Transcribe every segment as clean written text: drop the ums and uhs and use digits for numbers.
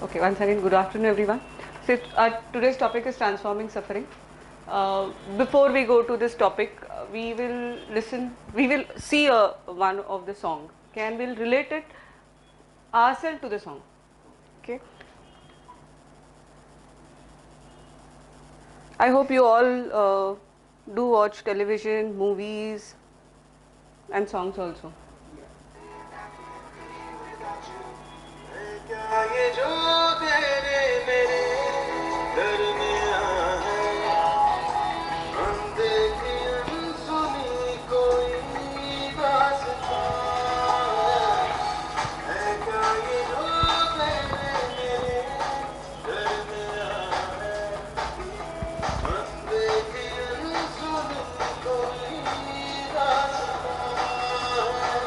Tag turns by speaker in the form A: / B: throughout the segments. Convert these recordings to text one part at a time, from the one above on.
A: Okay, once again, good afternoon, everyone. So, today's topic is transforming suffering. Before we go to this topic, we will see one of the song. Okay, and we'll relate it ourselves to the song. Okay. I hope you all do watch television, movies, and songs also. क्या ये जो तेरे मेरे दरमियां है अनदेखी अनसुनी कोई दास्तां है क्या ये जो तेरे मेरे दरमियां है अनदेखी अनसुनी कोई दास्तां है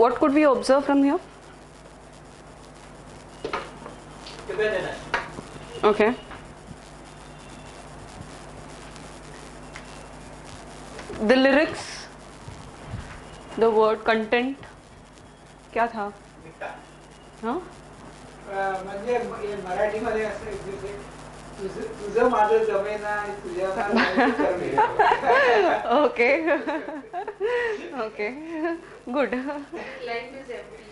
A: what could we observe from here?
B: Togetherness.
A: Okay. The lyrics, the word content, क्या था?
B: मिठा.
A: हाँ?
C: म्हणजे मराठीमध्ये असं एक दिवशी तुझं माझं जमेना तुझ्या
A: Okay. Okay. Good.
D: Life is empty.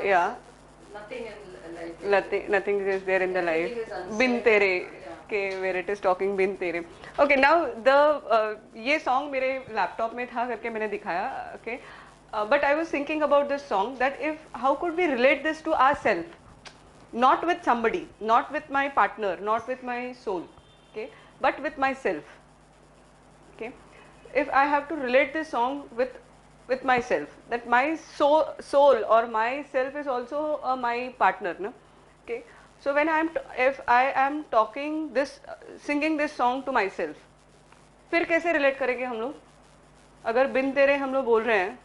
A: Yeah.
D: Nothing in life.
A: Nothing is there in the life.
D: Everything is unsaid.
A: Bin tere.
D: Yeah.
A: Okay, where it is talking bin tere. Okay, now the ये song मेरे laptop में था करके मैंने दिखाया. Okay, but I was thinking about this song that if how could we relate this to ourselves, not with somebody, not with my partner, not with my soul, okay, but with myself. Okay, if I have to relate this song with myself, that my soul or myself is also my partner, no? Okay, so when if I am talking this, singing this song to myself, फिर कैसे relate करेंगे हम लोग? अगर बिन तेरे हम लोग बोल रहे हैं,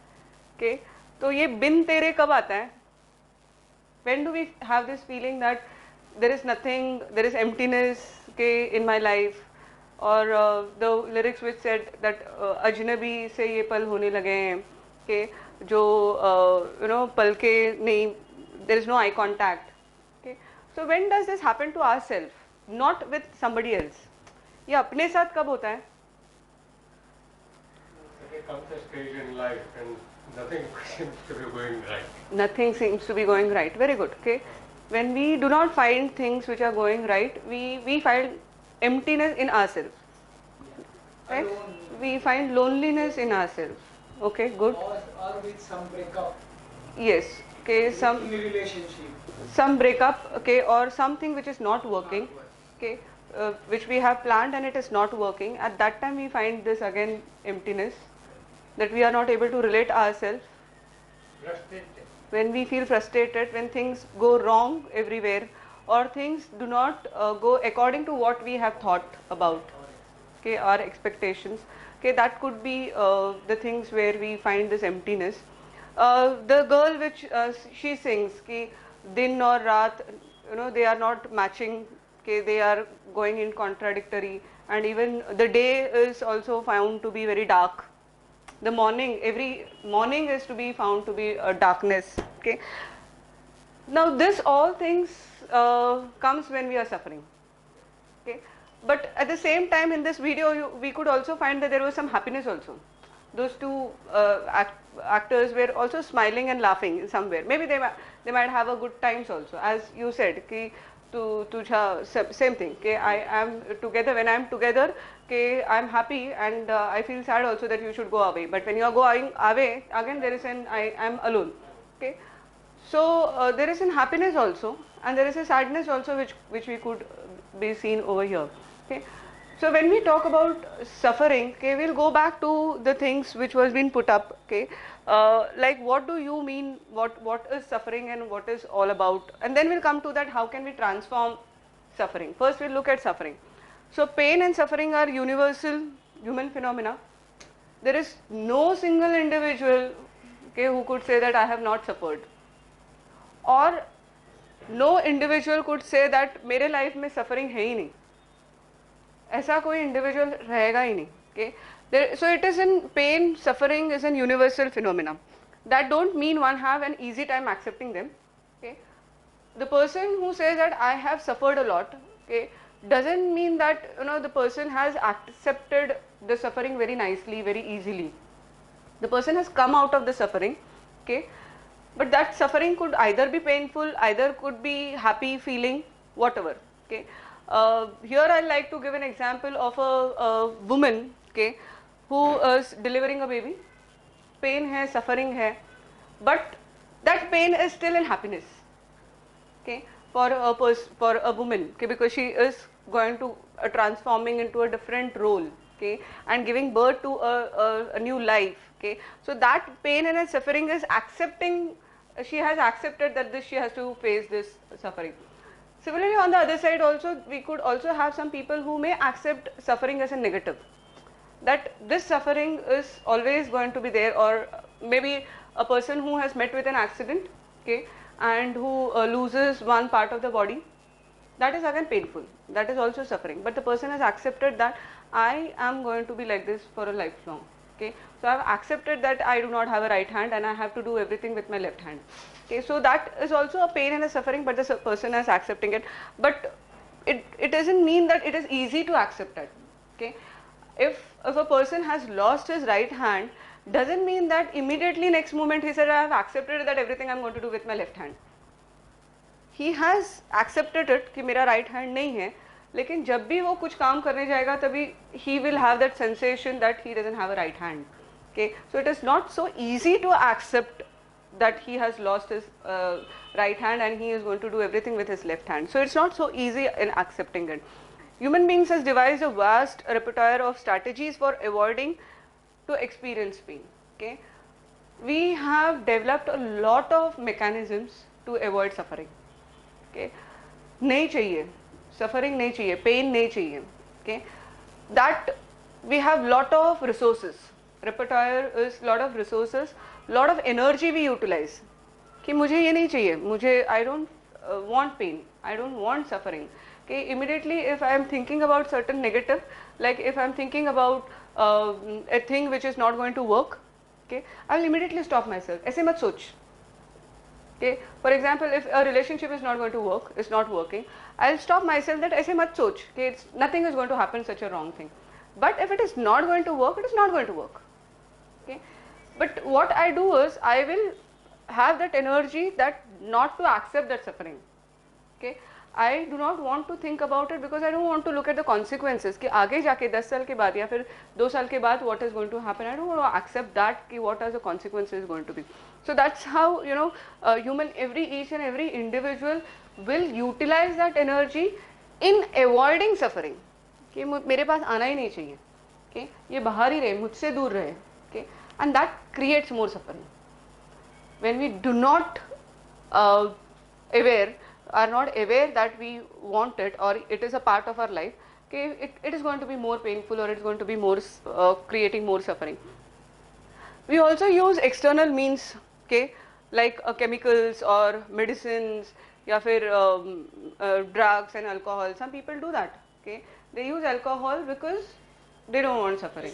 A: okay, तो ये बिन तेरे कब आता है? When do we have this feeling that there is nothing, there is emptiness, okay, in my life? और the lyrics which said that अजनबी से ये पल होने लगे हैं, okay, जो पल के नहीं, there is no eye contact, okay. So when does this happen to ourselves, not with somebody else? ये अपने साथ कब होता है?
E: There comes a stage in life and nothing seems to be going right.
A: Nothing seems to be going right. Very good. Okay. When we do not find things which are going right, we find emptiness in ourselves. Right? We find loneliness in ourselves. Okay, good.
C: or with some breakup
A: Yes. Okay,
C: in a relationship.
A: some breakup, okay, or something which is not working, okay, which we have planned and it is not working. At that time we find this again emptiness, that we are not able to relate ourselves.
E: Frustrated.
A: When we feel frustrated, when things go wrong everywhere, or things do not go according to what we have thought about, okay, our expectations, okay, that could be the things where we find this emptiness. The girl which she sings, ki din or raat, they are not matching, okay, they are going in contradictory, and even the day is also found to be very dark. The morning, every morning is to be found to be a darkness, okay. Now this all things comes when we are suffering, okay. But at the same time in this video we could also find that there was some happiness also. Those two actors were also smiling and laughing somewhere. Maybe they might have a good times also, as you said, ki same thing, okay, I am together, when I am together, okay, I am happy, and I feel sad also that you should go away, but when you are going away again there is I am alone, okay. So there is an happiness also, and there is a sadness also which we could be seen over here, okay. So when we talk about suffering, okay, we'll go back to the things which was being put up, okay, like what do you mean, what is suffering and what is all about, and then we'll come to that how can we transform suffering. First we'll look at suffering. So pain and suffering are universal human phenomena. There is no single individual, okay, who could say that I have not suffered, or no individual could say that मेरे life में suffering है ही नहीं. ऐसा कोई individual रहेगा ही नहीं, okay. So it is in pain, suffering is an universal phenomena. That don't mean one have an easy time accepting them, okay. The person who says that I have suffered a lot, okay, doesn't mean that the person has accepted the suffering very nicely, very easily. The person has come out of the suffering, okay, but that suffering could either be painful, either could be happy feeling, whatever, okay. Here I like to give an example of a woman, okay, who is delivering a baby. Pain hai, suffering hai, but that pain is still in happiness, okay, for a woman, okay, because she is going to transforming into a different role, okay, and giving birth to a new life, okay. So that pain and suffering is accepting. She has accepted that she has to face this suffering. Similarly, on the other side also, we could also have some people who may accept suffering as a negative, that this suffering is always going to be there, or maybe a person who has met with an accident, okay, and who loses one part of the body, that is again painful, that is also suffering, but the person has accepted that I am going to be like this for a lifelong, okay. So I have accepted that I do not have a right hand and I have to do everything with my left hand, okay. So that is also a pain and a suffering, but the person is accepting it, but it doesn't mean that it is easy to accept it, okay. If a person has lost his right hand, doesn't mean that immediately next moment he said I have accepted that everything I am going to do with my left hand. He has accepted it कि मेरा right hand नहीं है, लेकिन जब भी वो कुछ काम करने जाएगा तभी he will have that sensation that he doesn't have a right hand, okay. So it is not so easy to accept that he has lost his right hand and he is going to do everything with his left hand. So it's not so easy in accepting it. Human beings has devised a vast repertoire of strategies for avoiding to experience pain, okay. We have developed a lot of mechanisms to avoid suffering, okay. नहीं चाहिए suffering, नहीं चाहिए pain, नहीं चाहिए, okay. That we have lot of resources, repertoire is lot of resources, lot of energy we utilize कि मुझे ये नहीं चाहिए, मुझे I don't want pain, I don't want suffering, okay. Immediately if I am thinking about certain negative, like if I am thinking about a thing which is not going to work, okay, I will immediately stop myself. ऐसे मत सोच, okay. For example, if a relationship is not going to work, is not working, I'll stop myself that ऐसे मत सोच, okay, nothing is going to happen, such a wrong thing. But if it is not going to work, it is not going to work, okay. But what I do is I will have that energy that not to accept that suffering, okay. I do not want to think about it because I don't want to look at the consequences कि आगे जाके 10 साल के बाद या फिर 2 साल के बाद what is going to happen. I don't want to accept that कि what are the consequences going to be. So that's how, you know, each and every individual will utilize that energy in avoiding suffering. कि मेरे पास आना ही नहीं चाहिए, okay, ये बाहर ही रहे, मुझसे दूर रहे, okay, and that creates more suffering. When we do not are not aware that we want it or it is a part of our life, okay, it is going to be more painful or it is going to be more creating more suffering. We also use external means, okay, like chemicals or medicines या फिर drugs and alcohol. Some people do that, okay. They use alcohol because they don't want suffering,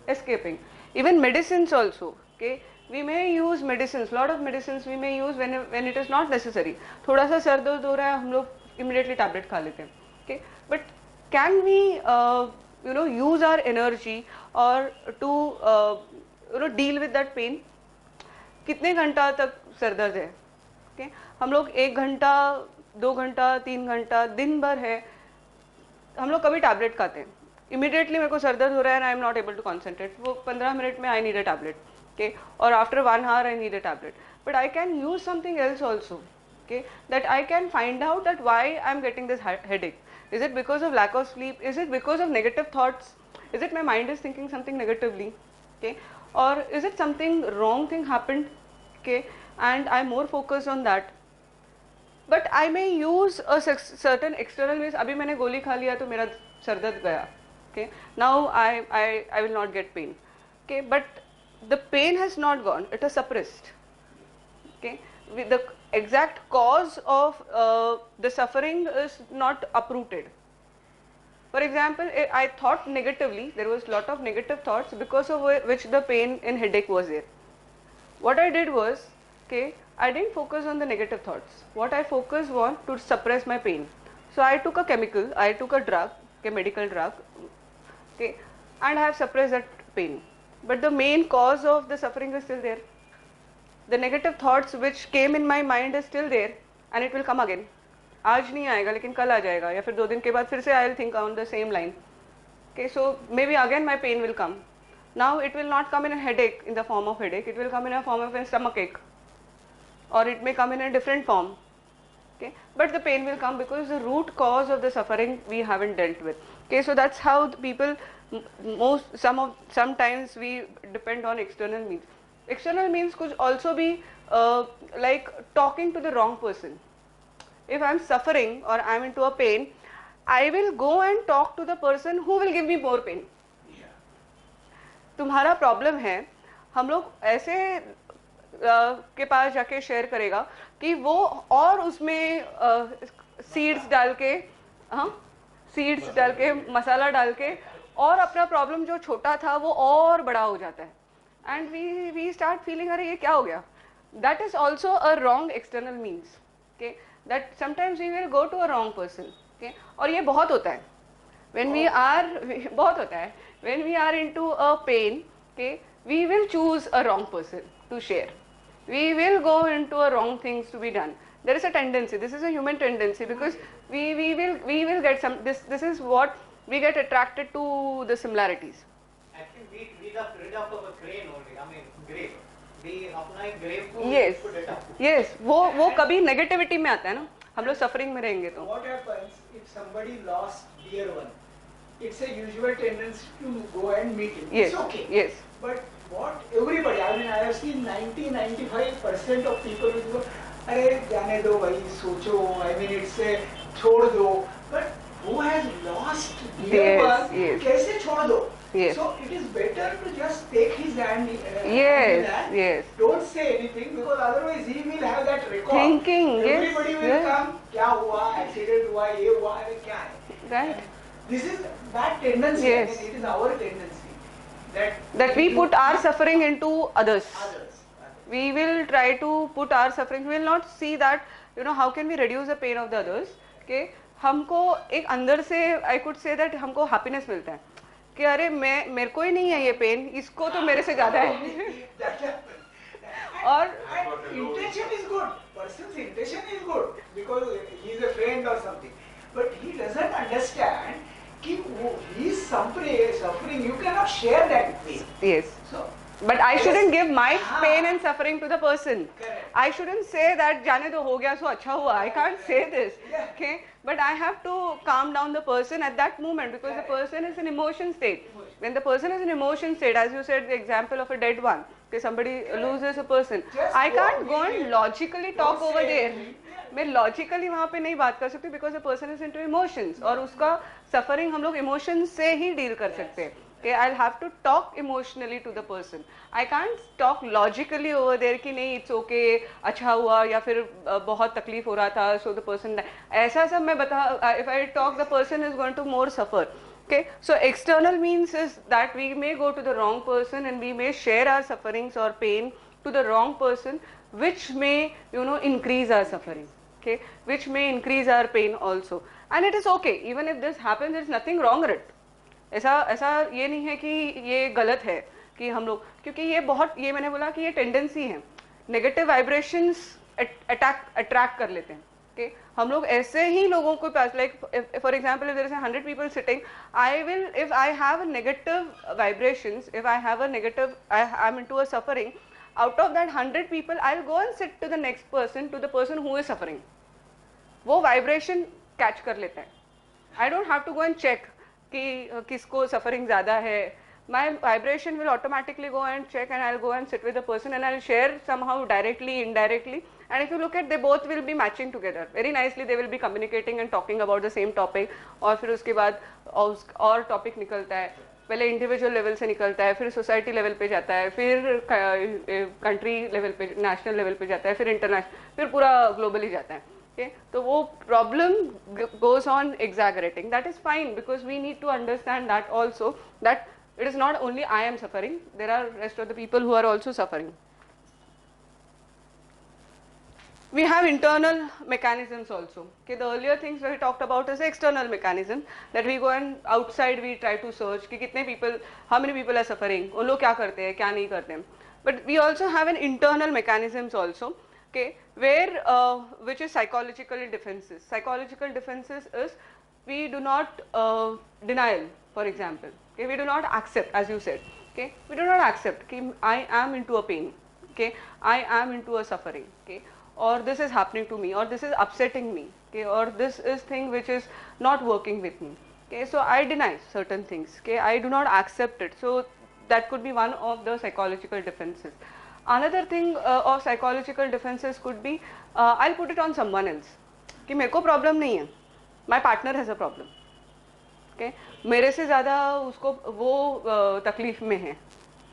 A: escaping. Even medicines also, okay. We may use medicines, lot of medicines we may use when it is not necessary. थोड़ा सा sir दर्द हो रहा है हम लोग immediately tablet खा लेते हैं, okay. But can we use our energy or to deal with that pain? कितने घंटा तक सर दर्द है, okay. हम लोग 1 घंटा 2 घंटा 3 घंटा दिन भर है, हम लोग कभी टैबलेट खाते हैं, इमीडिएटली मेरे को सर दर्द हो रहा है and I am not able to concentrate, वो 15 मिनट में I need a tablet, okay, or after 1 hour I need a tablet. But I can use something else also, okay, that I can find out that why I am getting this headache. Is it because of lack of sleep? Is it because of negative thoughts? Is it my mind is thinking something negatively, okay, or is it something wrong thing happened, okay, and I am more focused on that. But I may use a certain external means. अभी मैंने गोली खा लिया तो मेरा sir दर्द गया, okay, now I will not get pain, okay, but the pain has not gone, it is suppressed, okay. The exact cause of the suffering is not uprooted. For example, I thought negatively, there was lot of negative thoughts because of which the pain in headache was there. What I did was, okay, I didn't focus on the negative thoughts. What I focused was to suppress my pain. So I took a chemical, I took a drug, a medical drug, okay, and I have suppressed that pain. But the main cause of the suffering is still there. The negative thoughts which came in my mind is still there and it will come again. आज नहीं आएगा लेकिन कल आ जाएगा या फिर 2 दिन के बाद फिर से I will think on the same line. Okay, so maybe again my pain will come. Now it will not come in a headache, in the form of headache, it will come in a form of a stomach ache, or it may come in a different form, okay, but the pain will come because the root cause of the suffering we haven't dealt with, okay. So that's how the people sometimes we depend on external means. External means could also be like talking to the wrong person. If I am suffering or I am into a pain, I will go and talk to the person who will give me more pain. तुम्हारा problem है, हम लोग ऐसे के पास जाके share करेगा कि वो और उसमें सीड्स डाल के, हाँ सीड्स डाल के, मसाला डाल के, और अपना प्रॉब्लम जो छोटा था वो और बड़ा हो जाता है. एंड वी स्टार्ट फीलिंग अरे ये क्या हो गया. That is also a wrong external means. Okay, that sometimes we will go to a wrong person. Okay, और ये बहुत होता है when we are बहुत होता है when we are into a pain. Okay, we will choose a wrong person to share. We will go into a wrong things to be done. There is a tendency, this is a human tendency, because we will get some, this is what we get attracted to the similarities.
B: Actually, we the rid of a crane only. I mean, grave. We apply grave to
A: Yes,
B: put it up.
A: yes, वो कभी negativity में आता है ना, हम लोग suffering में रहेंगे तो.
C: What happens if somebody lost dear one? It's a usual tendency to go and meet him.
A: Yes,
C: It's okay.
A: yes.
C: But what everybody, I mean, I have seen 90-95% of people will go, अरे जाने दो भाई, सोचो, I mean, it's a छोड़ दो. But who has lost dear
A: Yes,
C: one,
A: yes.
C: कैसे छोड़ दो?
A: Yes.
C: So it is better to just take his hand.
A: Yes,
C: hand.
A: yes.
C: Don't say anything, because otherwise he will have that record.
A: Thinking, yes,
C: Everybody will
A: yes.
C: come, क्या हुआ, accident हुआ, ये हुआ, अरे क्या है?
A: Right.
C: This is that tendency.
A: Yes.
C: I mean, it is our tendency
A: That we put our suffering into others.
C: others.
A: We will try to put our suffering. We will not see that, you know, how can we reduce the pain of the others. Okay, हमको एक अंदर से I could say that हमको happiness मिलता है कि अरे मेरे को ही नहीं है ये पेन, इसको तो मेरे से ज़्यादा है.
C: That happens.
A: और
C: And intention is good. Person's intention is good because he is a friend or something. But he doesn't understand कि वो he is suffering. You cannot share that pain.
A: yes.
C: So
A: But I shouldn't give my
C: हाँ.
A: pain and suffering to the person.
C: Correct.
A: I shouldn't say that जाने दो हो गया सो अच्छा हुआ. I can't say this.
C: Yeah.
A: Okay, but I have to calm down the person at that moment because the
C: Correct.
A: person is in emotion state.
C: Emotion.
A: When the person is in emotion state, as you said, the example of a dead one. Okay, somebody loses a person.
C: Just
A: I can't go
C: with
A: and
C: it.
A: logically talk
C: Don't
A: over
C: say
A: there.
C: anything.
A: मैं logically वहाँ पे नहीं बात कर सकती because the person is into emotions और उसका suffering हम लोग इमोशंस से ही डील कर सकते हैं. Okay, I'll have to talk emotionally to the person. I can't talk logically over there कि नहीं it's okay, अच्छा हुआ या फिर बहुत तकलीफ हो रहा था so the person ऐसा सब मैं बता if I talk the person is going to more suffer. Okay, so external means is that we may go to the wrong person and we may share our sufferings or pain to the wrong person, which may, you know, increase our suffering. Okay, which may increase our pain also, and it is okay even if this happens. There is nothing wrong with it. ऐसा ये नहीं है कि ये गलत है कि हम लोग, क्योंकि ये बहुत, ये मैंने बोला कि ये टेंडेंसी है, नेगेटिव वाइब्रेशंस अट्रैक्ट कर लेते हैं. Okay, हम लोग ऐसे ही लोगों को पास, like for example if there is 100 people sitting, I will, if I have a negative vibrations, if I have a negative, I'm into a suffering, out of that 100 people I'll go and sit to the next person, to the person who is suffering. वो vibration catch कर लेता है. I don't have to go and check कि किसको suffering ज़्यादा है. My vibration will automatically go and check and I'll go and sit with the person and I'll share somehow directly, indirectly, and if you look at, they both will be matching together very nicely. They will be communicating and talking about the same topic. और फिर उसके बाद और topic निकलता है. पहले individual level से निकलता है, फिर सोसाइटी लेवल पे जाता है, फिर कंट्री लेवल पे, नेशनल लेवल पे जाता है, फिर इंटरनेशनल, फिर पूरा ग्लोबली जाता है. Okay, तो वो problem goes on exaggerating. That is fine because we need to understand that also, that it is not only I am suffering, there are rest of the people who are also suffering. We have internal mechanisms also. Okay, the earlier things we talked about is external mechanism, that we go and outside we try to search कि कितने people, how many people are suffering, उन लोग क्या करते हैं, क्या नहीं करते हैं. But we also have an internal mechanisms also. Okay, where which is psychological defenses. Psychological defenses is we do not denial, for example. Okay, we do not accept, as you said. Okay, we do not accept कि I am into a pain. Okay, I am into a suffering. Okay, or this is happening to me, or this is upsetting me. Okay, or this is thing which is not working with me. Okay, so I deny certain things. Okay, I do not accept it. So that could be one of the psychological defenses. Another thing of psychological defenses could be I'll put it on someone else कि मेरे को problem नहीं है, my partner has a problem. Okay, मेरे से ज़्यादा उसको वो तकलीफ में है.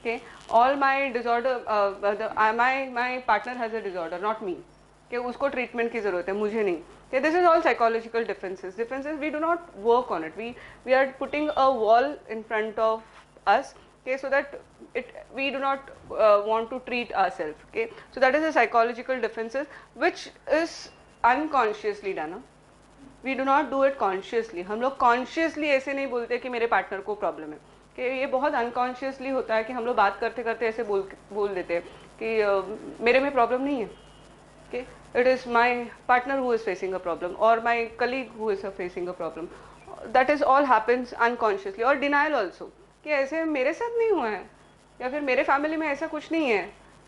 A: Okay, all my disorder, my partner has a disorder, not me. Okay, उसको treatment की ज़रूरत है, मुझे नहीं. Okay, this is all psychological differences. Differences we do not work on it. We are putting a wall in front of us. Okay, so that we do not want to treat ourselves. Okay, so that is the psychological differences which is unconsciously done. Huh? We do not do it consciously. हम लोग consciously ऐसे नहीं बोलते कि मेरे partner को problem है. कि ये बहुत unconsciously होता है कि हम लोग बात करते करते ऐसे बोल देते हैं कि मेरे में problem नहीं है. Okay, it is my partner who is facing a problem or my colleague who is facing a problem. That is all happens unconsciously. और denial also कि ऐसे मेरे साथ नहीं हुआ है या फिर मेरे family में ऐसा कुछ नहीं है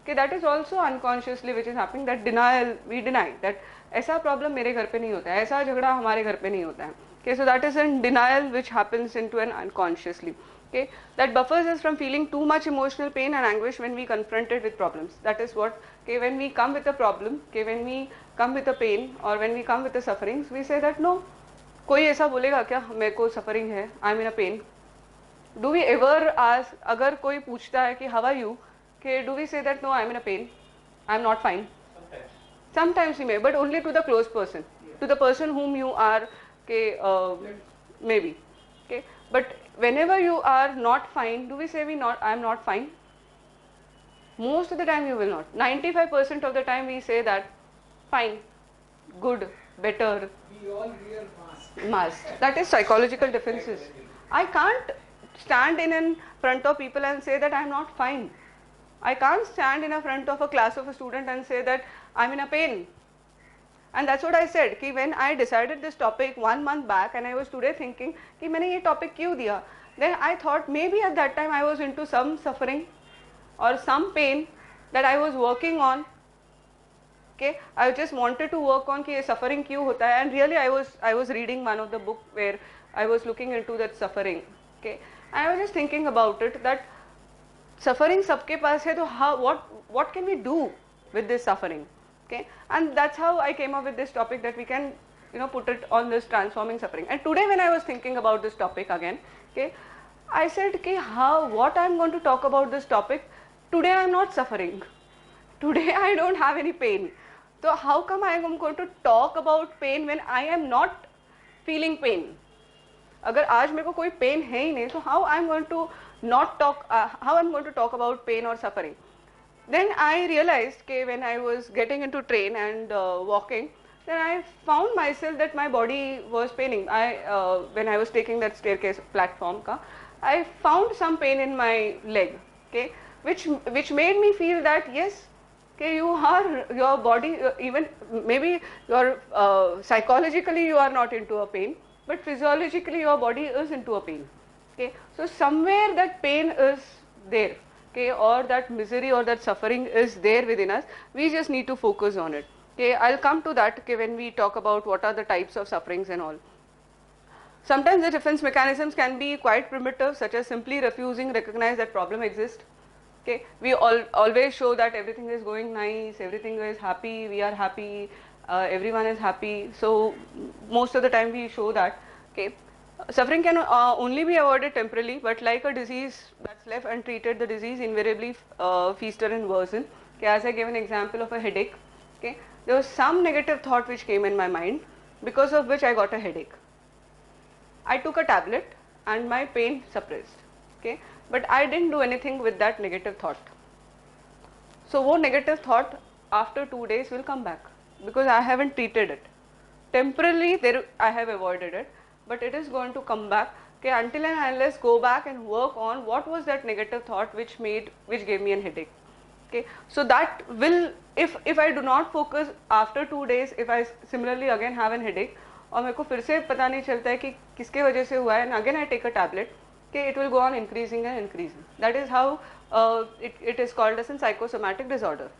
A: कि that is also unconsciously which is happening. That denial, we deny that ऐसा problem मेरे घर पे नहीं होता है, ऐसा झगड़ा हमारे घर पे नहीं होता है. Okay, so that is in denial which happens into an unconsciously. Okay, that buffers us from feeling too much emotional pain and anguish when we confronted with problems. That is what, okay, when we come with a problem, okay, when we come with a pain or when we come with the sufferings, we say that no, कोई ऐसा बोलेगा क्या मेरे को suffering है, I am in a pain. Do we ever ask, अगर कोई पूछता है कि how are you, okay, do we say that no, I am in a pain, I am not fine? Sometimes we may, but only to the close person, to the person whom you are, okay, maybe, okay. But whenever you are not fine, do we say I am not fine? Most of the time you will not. 95% of the time we say that fine, good, better.
C: We all wear masks.
A: Mask. That is psychological differences. I can't stand in front of people and say that I am not fine. I can't stand in front of a class of a student and say that I am in a pain. And that's what I said कि when I decided this topic 1 month back and I was today thinking कि मैंने ये topic क्यों दिया, then I thought maybe at that time I was into some suffering or some pain that I was working on. Okay, I just wanted to work on कि ये suffering क्यों होता है, and really I was reading one of the book where I was looking into that suffering. Okay, and I was just thinking about it that suffering सबके पास है, तो what can we do with this suffering? Okay, and that's how I came up with this topic that we can, put it on this transforming suffering. And today when I was thinking about this topic again, okay, I said कि what I am going to talk about this topic, today I am not suffering, today I don't have any pain, so how come I am going to talk about pain when I am not feeling pain? अगर आज मेरे को कोई pain है ही नहीं, so how I am going to how I am going to talk about pain or suffering? Then I realized that when I was getting into train and walking, then I found myself that my body was paining. When I was taking that staircase platform, I found some pain in my leg, okay, which made me feel that yes, okay, your body, even maybe your psychologically you are not into a pain, but physiologically your body is into a pain. Okay, so somewhere that pain is there. Okay, or that misery or that suffering is there within us, we just need to focus on it. Okay, I'll come to that, okay, when we talk about what are the types of sufferings and all. Sometimes the defense mechanisms can be quite primitive, such as simply refusing recognize that problem exists. Okay, we always show that everything is going nice, everything is happy, we are happy, everyone is happy, so most of the time we show that. Okay, suffering can only be avoided temporarily, but like a disease that's left untreated, the disease invariably fester and worsen. Okay, as I gave an example of a headache, okay, there was some negative thought which came in my mind, because of which I got a headache. I took a tablet and my pain suppressed. Okay, but I didn't do anything with that negative thought. So वो negative thought after 2 days will come back because I haven't treated it. Temporarily I have avoided it, but it is going to come back. Okay, until and unless go back and work on what was that negative thought which gave me a headache. Okay, so that will, if I do not focus after 2 days, if I similarly again have an headache और मेरे को फिर से पता नहीं चलता है कि किसके वजह से हुआ है, and again I take a tablet, okay, it will go on increasing and increasing. That is how it is called as a psychosomatic disorder.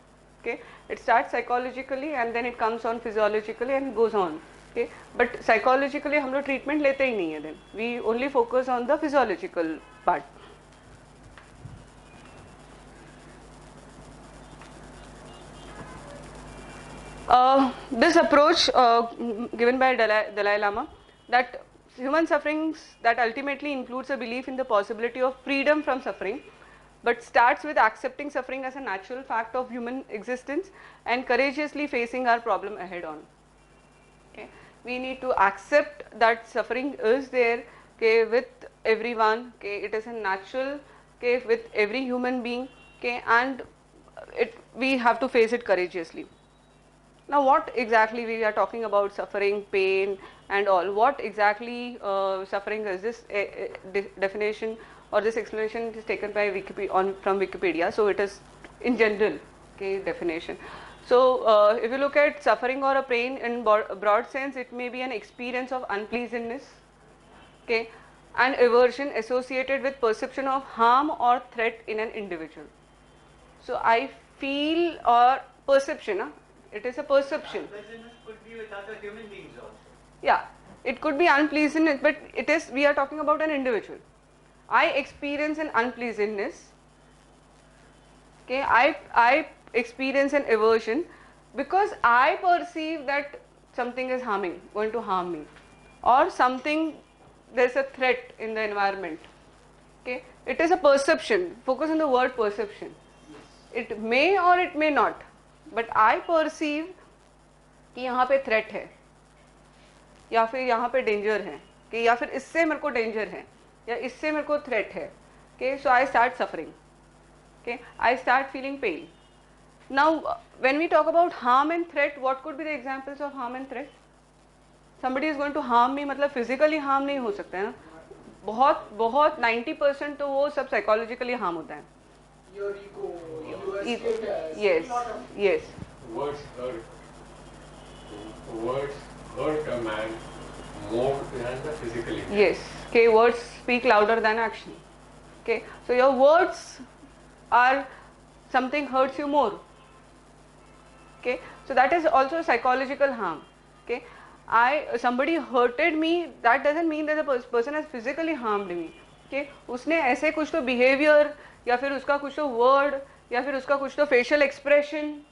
A: Okay, it starts psychologically and then it comes on physiologically and goes on. Okay, but psychologically हम लोग treatment लेते ही नहीं है, then we only focus on the physiological part. This approach given by Dalai Lama, that human sufferings that ultimately includes a belief in the possibility of freedom from suffering, but starts with accepting suffering as a natural fact of human existence and courageously facing our problem ahead on. Okay, we need to accept that suffering is there, okay, with everyone, okay, it is a natural, okay, with every human being, okay, and we have to face it courageously. Now, what exactly we are talking about suffering, pain, and all? What exactly suffering is? This definition or this explanation is taken by from Wikipedia. So it is in general, okay, definition. So if you look at suffering or a pain in broad sense, it may be an experience of unpleasantness, okay, and aversion associated with perception of harm or threat in an individual. So I feel or perception. It is a perception.
B: Unpleasantness could be with other human beings also.
A: Yeah, it could be unpleasant, but it is, we are talking about an individual. I experience an unpleasantness, okay, I experience an aversion because I perceive that something is going to harm me, or something, there's a threat in the environment, okay. It is a perception. Focus on the word perception. It may or it may not, but I perceive कि यहाँ पे threat है, या फिर यहाँ पे danger है, कि या फिर इससे मेरे को danger है, या इससे मेरे को threat है, okay, so I start suffering, okay, I start feeling pain. Now, when we talk about harm and threat, what could be the examples of harm and threat? Somebody is going to harm me, मतलब physically harm नहीं हो सकता है ना, बहुत 90% तो वो सब psychologically harm होता है.
C: Your ego, your status,
A: Yes,
C: lot of
A: yes.
E: Words hurt a man more than the physically.
A: Yes, okay, words speak louder than action. Okay, so your words are something hurts you more. Okay, so that is also psychological harm. Okay, somebody hurted me, that doesn't mean that the person has physically harmed me. Okay, उसने ऐसे कुछ तो behavior या फिर उसका कुछ तो word या फिर उसका कुछ तो facial expression,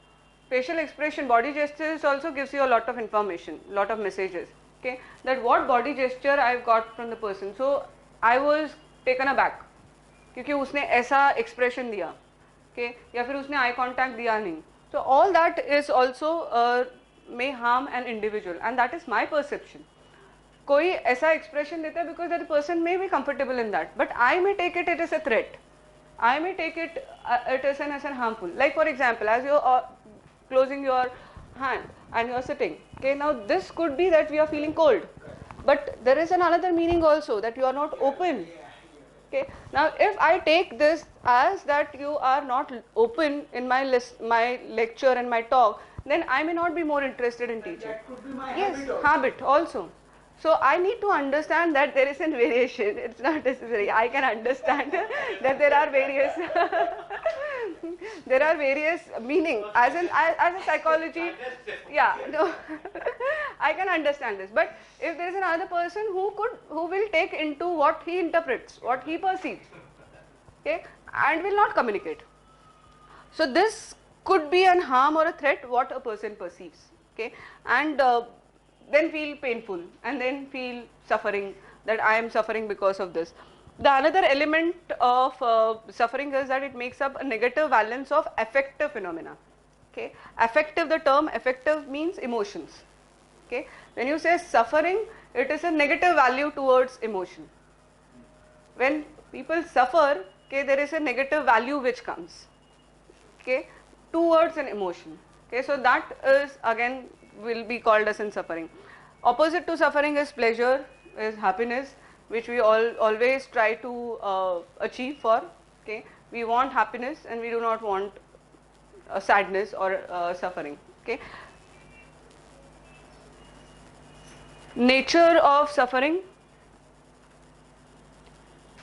A: body gestures also gives you a lot of information, lot of messages, okay, that what body gesture I've got from the person. So I was taken aback क्योंकि उसने ऐसा expression दिया, okay, या फिर उसने eye contact दिया नहीं. So all that is also may harm an individual, and that is my perception. कोई ऐसा expression देता है because that person may be comfortable in that, but I may take it as a threat. I may take it as an harmful. Like for example, as you are closing your hand and you are sitting, okay, now this could be that we are feeling cold, but there is another meaning also that you are not open. Okay, now if I take this as that you are not open in my lecture and my talk, then I may not be more interested in teaching.
C: that could be my
A: Yes,
C: habit also.
A: habit also. So I need to understand that there is a variation. It's not necessary. I can understand that there are various meaning as a psychology. Yeah, no, I can understand this. But if there is another person who will take into what he interprets, what he perceives, okay, and will not communicate. So this could be an harm or a threat what a person perceives, okay, and then feel painful and then feel suffering, that I am suffering because of this. The another element of suffering is that it makes up a negative valence of affective phenomena. Okay, affective, the term affective means emotions. Okay, when you say suffering, it is a negative value towards emotion. When people suffer, okay, there is a negative value which comes, okay, towards an emotion. Okay, so that is again will be called as in suffering. Opposite to suffering is pleasure, is happiness, which we always try to achieve for. Okay, we want happiness and we do not want sadness or suffering. Okay, nature of suffering,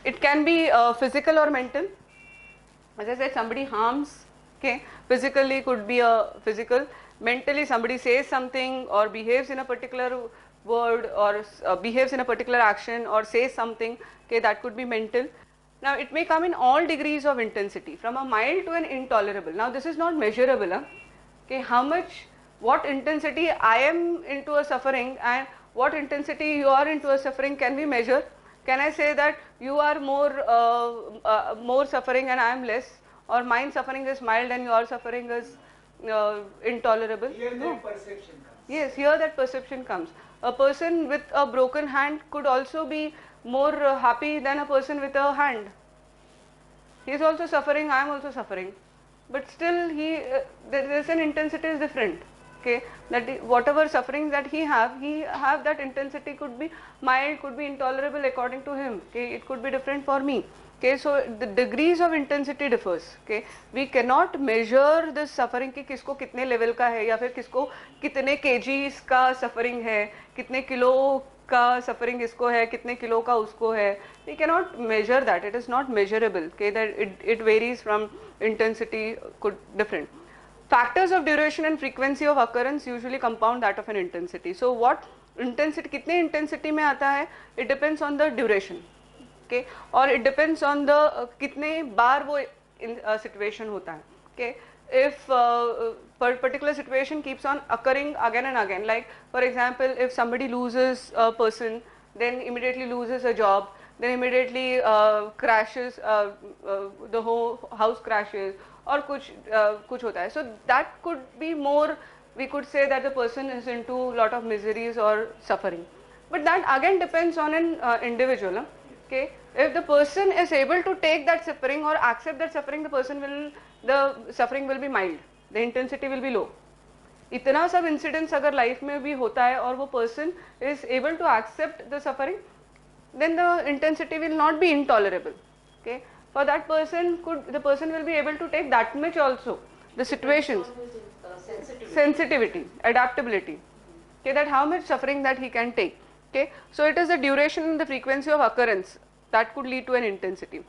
A: it can be physical or mental. As I said, somebody harms, okay, physically could be a physical, mentally somebody says something or behaves in a particular word or behaves in a particular action or says something, okay, that could be mental. Now it may come in all degrees of intensity, from a mild to an intolerable. Now this is not measurable, okay, what intensity I am into a suffering and what intensity you are into a suffering can we measure? Can I say that you are more suffering and I am less, or mine suffering is mild and your suffering is intolerable?
C: Here
A: No.
C: that perception comes.
A: Yes, here that perception comes. A person with a broken hand could also be more happy than a person with a hand. He is also suffering, I am also suffering, but still there is an intensity is different. Okay, whatever sufferings that he have that intensity could be mild, could be intolerable according to him. Okay, it could be different for me. Okay, so the degrees of intensity differs. Okay, we cannot measure this suffering कि किसको कितने level का है या फिर किसको कितने kgs का suffering है, कितने किलो का suffering इसको है, कितने किलो का उसको है. We cannot measure that. It is not measurable. Okay, that it varies from intensity could different. Factors of duration and frequency of occurrence usually compound that of an intensity. So what intensity कितने intensity में आता है? It depends on the duration. Okay, or it depends on the कितने बार वो situation होता है. Okay, if particular situation keeps on occurring again and again, like for example, if somebody loses a person, then immediately loses a job, then immediately crashes, the whole house crashes, or कुछ होता है. So that could be more, we could say that the person is into lot of miseries or suffering, but that again depends on an individual. Okay, if the person is able to take that suffering or accept that suffering, the suffering will be mild, the intensity will be low. इतना सब incidents अगर life में भी होता है और वो person is able to accept the suffering, then the intensity will not be intolerable. Okay, for that person the person will be able to take that much also. The situations, sensitivity, adaptability. Okay, that how much suffering that he can take. Okay, so it is the duration and the frequency of occurrence that could lead to an intensity.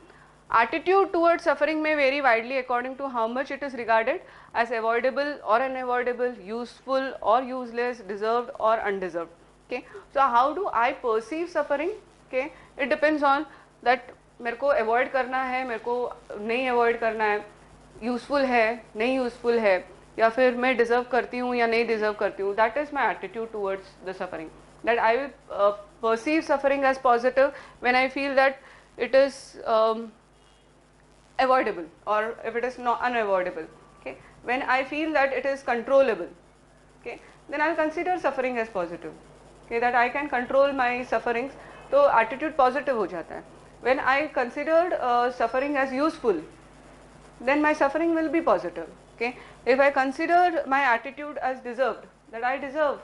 A: Attitude towards suffering may vary widely according to how much it is regarded as avoidable or unavoidable, useful or useless, deserved or undeserved. Okay, so how do I perceive suffering? Okay, it depends on that मेरे को avoid करना है, मेरे को नहीं avoid करना है, useful है, नहीं useful है, या फिर मैं deserve करती हूँ या नहीं deserve करती हूँ. That is my attitude towards the suffering. That I will perceive suffering as positive when I feel that it is avoidable, or if it is not unavoidable. Okay, when I feel that it is controllable, okay, then I will consider suffering as positive. Okay, that I can control my sufferings, तो attitude positive हो जाता है. When I considered suffering as useful, then my suffering will be positive. Okay, if I consider my attitude as deserved, that I deserve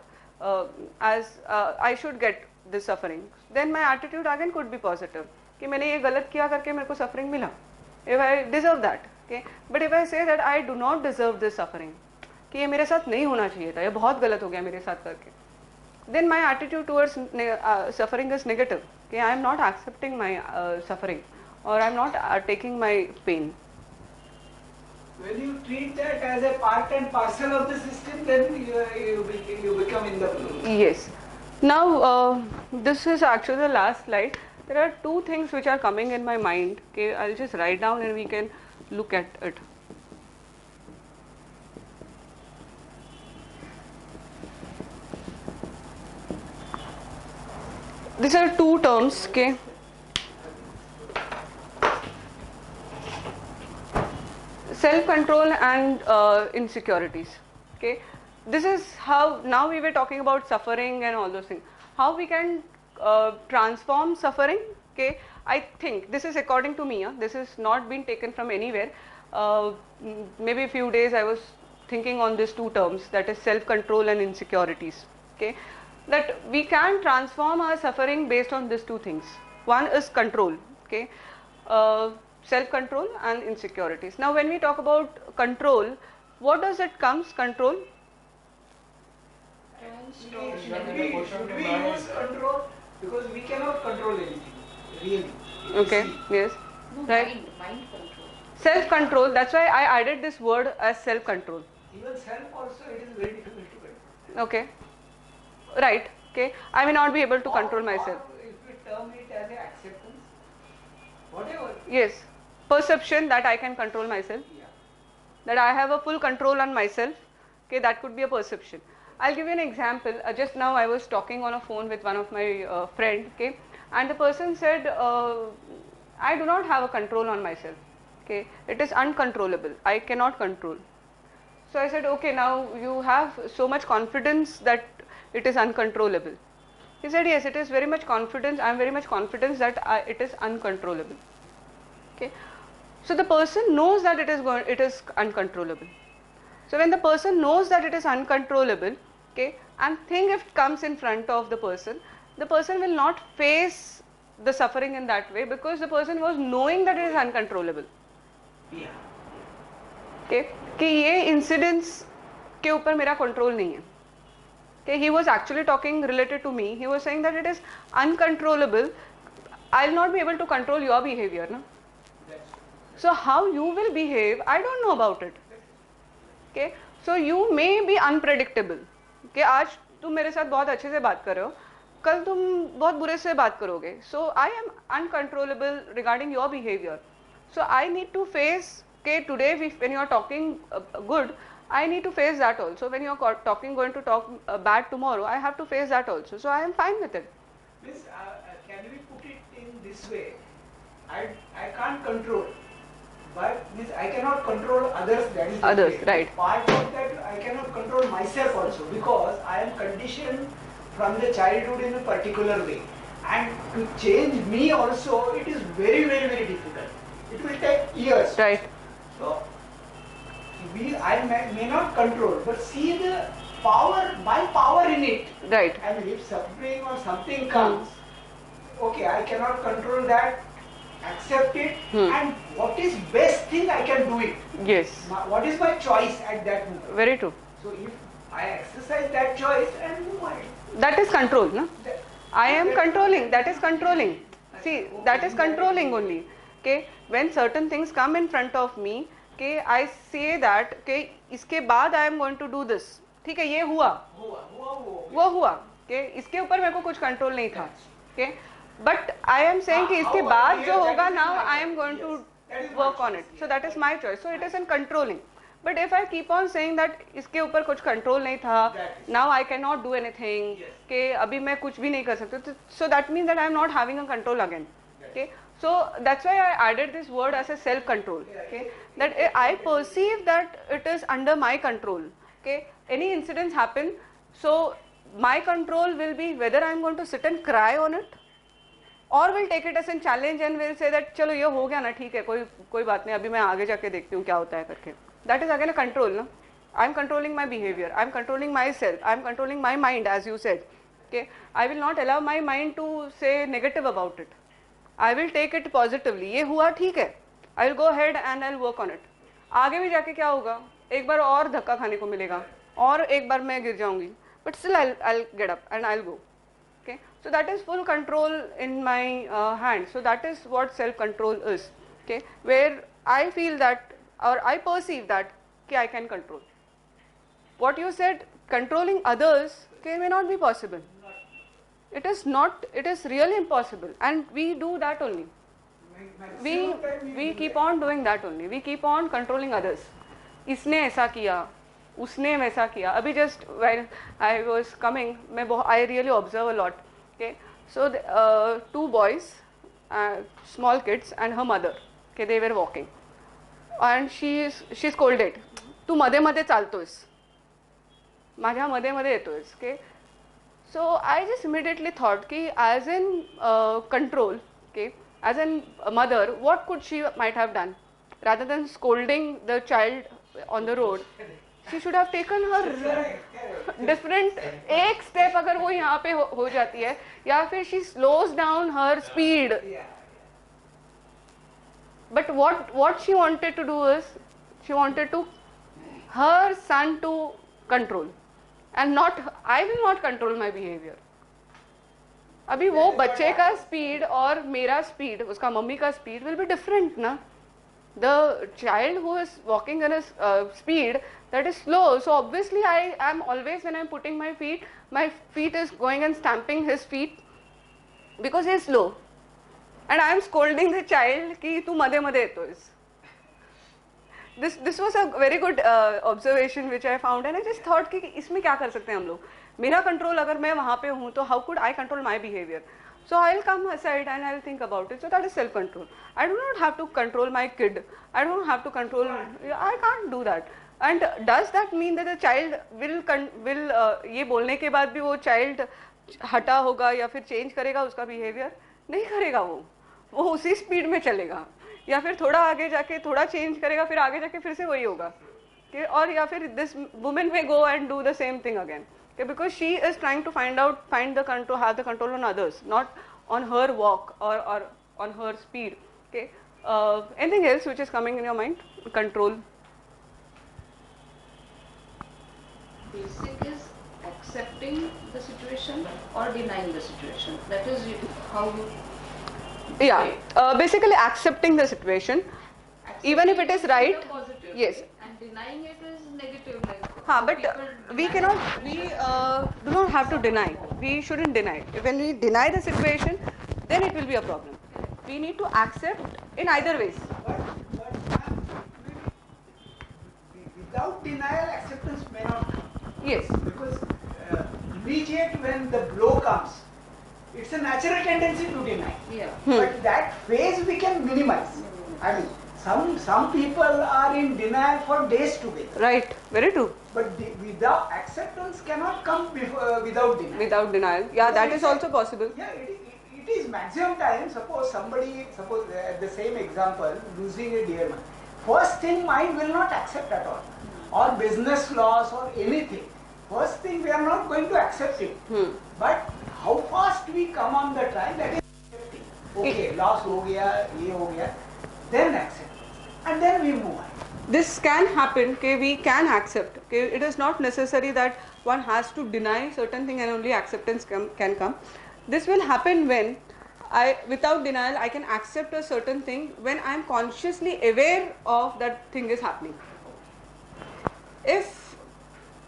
A: I should get this suffering, then my attitude again could be positive. कि मैंने ये गलत किया करके मेरे को suffering मिला, if I deserve that. Okay, but if I say that I do not deserve this suffering, कि ये मेरे साथ नहीं होना चाहिए था, ये बहुत गलत हो गया मेरे साथ करके, then my attitude towards suffering is negative. Okay, I am not accepting my suffering, or I am not taking my pain.
C: When you treat that as a part and parcel of the system, then you become in the flow.
A: Yes. Now this is actually the last slide. There are two things which are coming in my mind. Okay, I'll just write down and we can look at it. These are two terms. Okay. Self-control and insecurities. Okay, this is how now we were talking about suffering and all those things. How we can transform suffering. Okay, I think this is according to me. This is not been taken from anywhere. Maybe a few days I was thinking on these two terms, that is self-control and insecurities. Okay, that we can transform our suffering based on these two things. One is control. Okay. Self-control and insecurities. Now when we talk about control, what does it comes control?
C: Should we use control? Because we cannot control anything, really.
A: Okay, yes,
D: No,
A: right.
D: mind control.
A: Self-control, that's why I added this word as self-control.
C: Even self also, it is very difficult to control.
A: Okay, right. Okay, I may not be able to control
C: Or
A: myself.
C: if we term it as a acceptance, whatever.
A: Yes, perception that I can control myself,
C: Yeah.
A: that I have a full control on myself. Okay, that could be a perception. I'll give you an example. Just now I was talking on a phone with one of my friend. Okay, and the person said, I do not have a control on myself. Okay, it is uncontrollable. I cannot control. So I said, okay, now you have so much confidence that it is uncontrollable. He said, yes, it is very much confidence. I am very much confident that it is uncontrollable. Okay, so the person knows that it is uncontrollable. So when the person knows that it is uncontrollable, okay, and thing if it comes in front of the person will not face the suffering in that way, because the person was knowing that it is uncontrollable.
C: Yeah.
A: Okay, कि ये incidents के ऊपर मेरा control नहीं है. Okay, he was actually talking related to me. He was saying that it is uncontrollable. I'll not be able to control your behavior, no? So how you will behave, I don't know about it. Okay, so you may be unpredictable. Okay, आज तुम मेरे साथ बहुत अच्छे से बात कर रहे हो, कल तुम बहुत बुरे से बात करोगे. So I am uncontrollable regarding your behavior. So I need to face. Okay, today when you are talking good, I need to face that also. When you are going to talk bad tomorrow, I have to face that also. So I am fine with it.
C: Miss, can we put it in this way? I can't control, but means I cannot control others. That is the
A: Others,
C: case.
A: right.
C: Part of that, I cannot control myself also, because I am conditioned from the childhood in a particular way, and to change me also, it is very, very, very difficult. It will take years.
A: Right.
C: So I may not control, but see the power, my power in it.
A: Right.
C: And if suffering or something comes, okay, I cannot control that, accept it, and what is best thing I can do it.
A: Yes.
C: What is my choice at that moment?
A: Very true.
C: So if I exercise that choice and move on.
A: That is control, no?
C: That-
A: I am controlling. That is controlling. See, that is controlling only. Okay, when certain things come in front of me, okay, I say that, okay, इसके बाद I am going to do this. ठीक है, ये हुआ, वो हुआ. Okay, इसके ऊपर मेरे को कुछ कंट्रोल नहीं था. Okay, but I am saying कि इसके बाद जो होगा, now I am going to work on it. So that is my choice. So it is in controlling. But if I keep on saying that इसके ऊपर कुछ कंट्रोल नहीं था, now I cannot do anything, कि अभी मैं कुछ भी नहीं कर सकती, so that means that I am not having a control again. Okay, so that's why I added this word as a self control. Okay, that I perceive that it is under my control. Okay, any incidents happen, so my control will be whether I am going to sit and cry on it, or will take it as a challenge and will say that चलो ये हो गया ना, ठीक है, कोई बात नहीं, अभी मैं आगे जाके देखती हूँ क्या होता है करके. That is again a control, no? I am controlling my behavior. I am controlling myself. I am controlling my mind, as you said. Okay, I will not allow my mind to say negative about it. I will take it positively. ये हुआ ठीक है. I will go ahead and I will work on it. आगे भी जाके क्या होगा? एक बार और धक्का खाने को मिलेगा, और एक बार मैं गिर जाऊंगी. But still I'll get up and I'll go. Okay, so that is full control in my hand. So that is what self control is. Okay, where I feel that, or I perceive that, कि I can control. What you said, controlling others, okay, may not be possible. It is not. It is really impossible, and we do that only. We keep on doing that only. We keep on controlling others. इसने ऐसा किया, उसने वैसा किया. अभी just while I was coming, I really observe a lot. Okay, so two boys, small kids, and her mother. Okay, they were walking, and she scolded. तू मध्ये मध्ये चालतोयस, माझ्या मध्ये मध्ये येतोयस. Okay, so I just immediately thought कि as in control, okay, as in a mother, what could she might have done rather than scolding the child on the road? She should have taken her different एक step. अगर वो यहाँ पे हो जाती है, या फिर she slows down her speed. But what she wanted to do is, she wanted to her son to control, and not, I will not control my behavior. अभी वो बच्चे का स्पीड और मेरा स्पीड, उसका मम्मी का स्पीड will be different ना. The child who is walking in a speed that is slow, so obviously I am always, when I am putting my feet is going and stamping his feet because he is slow, and I am scolding the child कि तू मध्ये मध्ये येतोयस. this was a very good observation which I found, and I just thought कि इसमें क्या कर सकते हैं हम लोग. मेरा कंट्रोल अगर मैं वहाँ पे हूँ तो how could I control my behavior? So I'll come aside and I'll think about it. So that is self-control. I do not have to control my kid. I don't have to control. I can't do that. And does that mean that the child will ये बोलने के बाद भी वो child हटा होगा या फिर change करेगा उसका behavior? नहीं करेगा वो उसी speed में चलेगा. या फिर थोड़ा आगे जाके थोड़ा चेंज करेगा, फिर आगे जाके फिर से वही होगा कि और या फिर this women may go and do the same thing again because she is trying to find the control, have the control on others, not on her walk or on her speed. Okay, anything else which is coming in your mind? Control.
D: Basic is accepting the situation or denying the situation. That is how you.
A: Yeah, basically accepting the situation, even if it is right.
D: Accepting is positive,
A: Yes.
D: and denying it is negative. Like
A: But
D: people
A: we
D: deny
A: cannot,
D: it.
A: we do not have to deny. We shouldn't deny. When we deny the situation, then it will be a problem. We need to accept in either ways.
C: But ma'am, without denial, acceptance may not come.
A: Yes.
C: Because immediate when the blow comes, it's a natural tendency to deny.
D: Yeah.
C: But that phase we can minimize. I mean, some people are in denial for days together.
A: Right. Very true.
C: But without acceptance cannot come without denial.
A: Without denial. Yeah, that is also possible.
C: Yeah, it is maximum time. Suppose the same example, losing a dear one. First thing mind will not accept at all. Or business loss or anything. First thing we are not going to accept it. But how fast we come on the track, that is accepting. Okay, loss ho gaya, ye ho gaya. Then accept. And then we move on.
A: This can happen. Okay, we can accept. Okay, it is not necessary that one has to deny certain thing and only acceptance can come. This will happen when without denial, I can accept a certain thing when I am consciously aware of that thing is happening. If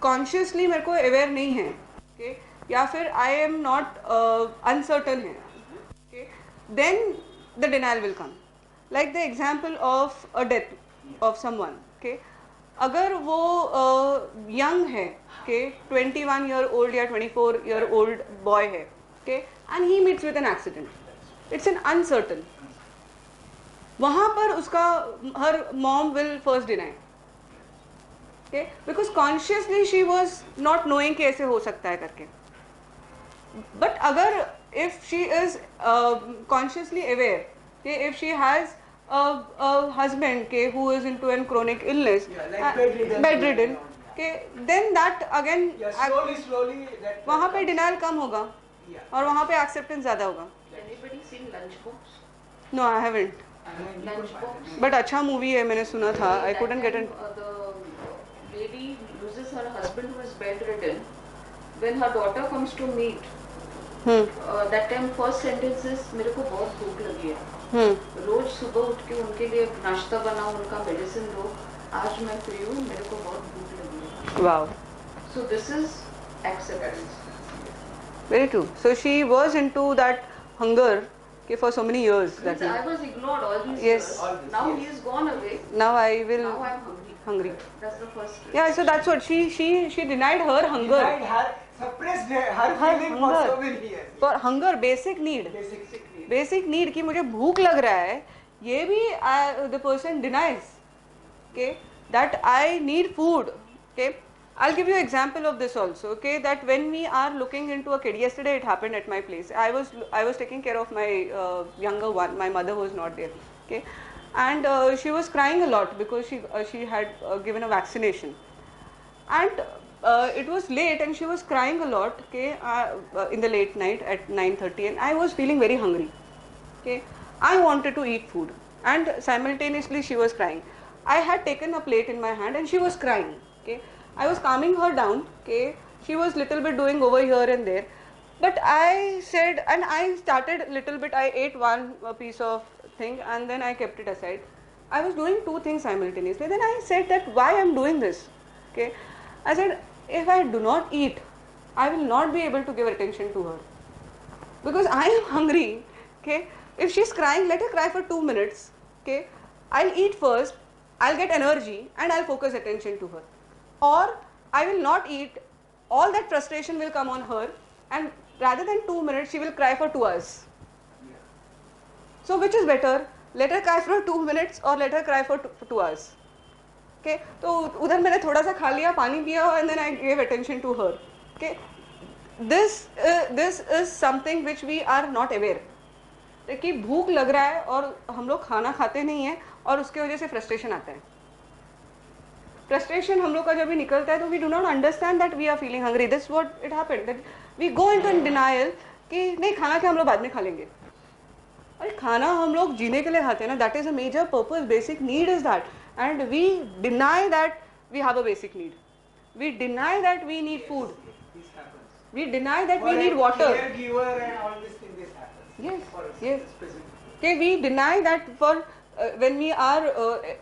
A: consciously मेरे को aware नहीं है, okay, या फिर I am not uncertain है, okay, then the denial will come. Like the example of a death of someone, okay, अगर वो young है, okay, 21 year old या 24 year old boy है, okay, and he meets with an accident, it's an uncertain. वहाँ पर उसका her mom will first deny. Okay, because consciously she was not knowing कि ऐसे हो सकता है करके. But अगर if she is consciously aware, okay, if she has a husband okay, who is into a chronic illness,
C: Yeah, like bedridden.
A: okay, then that again
C: Yeah, slowly that.
A: वहाँ पे denial कम होगा
C: Yeah.
A: और वहाँ पे acceptance ज़्यादा होगा.
D: Anybody seen Lunchbox?
A: No, I haven't.
D: Lunchbox.
A: But अच्छा movie है, मैंने सुना था. I couldn't get it.
D: The lady loses her husband who is bedridden. When her daughter comes to meet, that time first sentence is मेरे को बहुत भूख लगी है. रोज सुबह उठ के उनके लिए नाश्ता बनाओ, उनका मेडिसिन दो. आज मैं फ्री हूँ, मेरे को बहुत भूख लगी है.
A: Wow.
D: So this is acceptance.
A: Very true. So she was into that hunger okay, for so many years. That
D: Means I was ignored all these
A: Yes.
D: years.
C: All this,
D: Now
C: yes.
D: he is gone away.
A: now I will
D: Now I am hungry.
A: hungry.
D: That's the first.
A: Yeah, so that's what she denied her hunger.
C: Denied her, suppressed her
A: Her
C: feeling for
A: hunger.
C: so many years.
A: For hunger, basic need. Basic need कि मुझे भूख लग रहा है, ये भी the person denies. Okay, that I need food. Okay, I'll give you an example of this also. Okay, that when we are looking into a kid, yesterday it happened at my place. I was taking care of my younger one. My mother was not there. Okay, and she was crying a lot because she had given a vaccination, and it was late and she was crying a lot. Okay, in the late night at 9:30, and I was feeling very hungry. Okay, I wanted to eat food, and simultaneously she was crying. I had taken a plate in my hand and she was crying. Okay, I was calming her down. Okay, she was little bit doing over here and there, but I said, and I started little bit. I ate one piece of thing and then I kept it aside. I was doing two things simultaneously. Then I said that why I'm doing this. Okay, I said if I do not eat, I will not be able to give attention to her because I am hungry. Okay, if she's crying, let her cry for 2 minutes. Okay, I'll eat first. I'll get energy and I'll focus attention to her. Or I will not eat, all that frustration will come on her, and rather than 2 minutes, she will cry for 2 hours. So which is better? Let her cry for 2 minutes or let her cry for 2 hours. Okay, तो उधर मैंने थोड़ा सा खा लिया, पानी पिया, and then I gave attention to her. Okay, this is something which we are not aware. कि भूख लग रहा है और हम लोग खाना खाते नहीं हैं और उसके वजह से फ्रस्ट्रेशन आता है. फ्रस्ट्रेशन हम लोग का जब भी निकलता है तो we do not understand that we are feeling hungry. This what it happened, that we go into denial कि नहीं खाना क्या हम लोग बाद में खा लेंगे. अरे खाना हम लोग जीने के लिए खाते हैं ना. That is a major purpose. Basic need is that, and we deny that we have a basic need. We deny that we need food.
C: This happens.
A: We deny that
C: For
A: we need
C: a
A: water.
C: caregiver and all this thing, this happens.
A: Yes,
C: For a
A: yes.
C: specific.
A: Okay, we deny that for when we are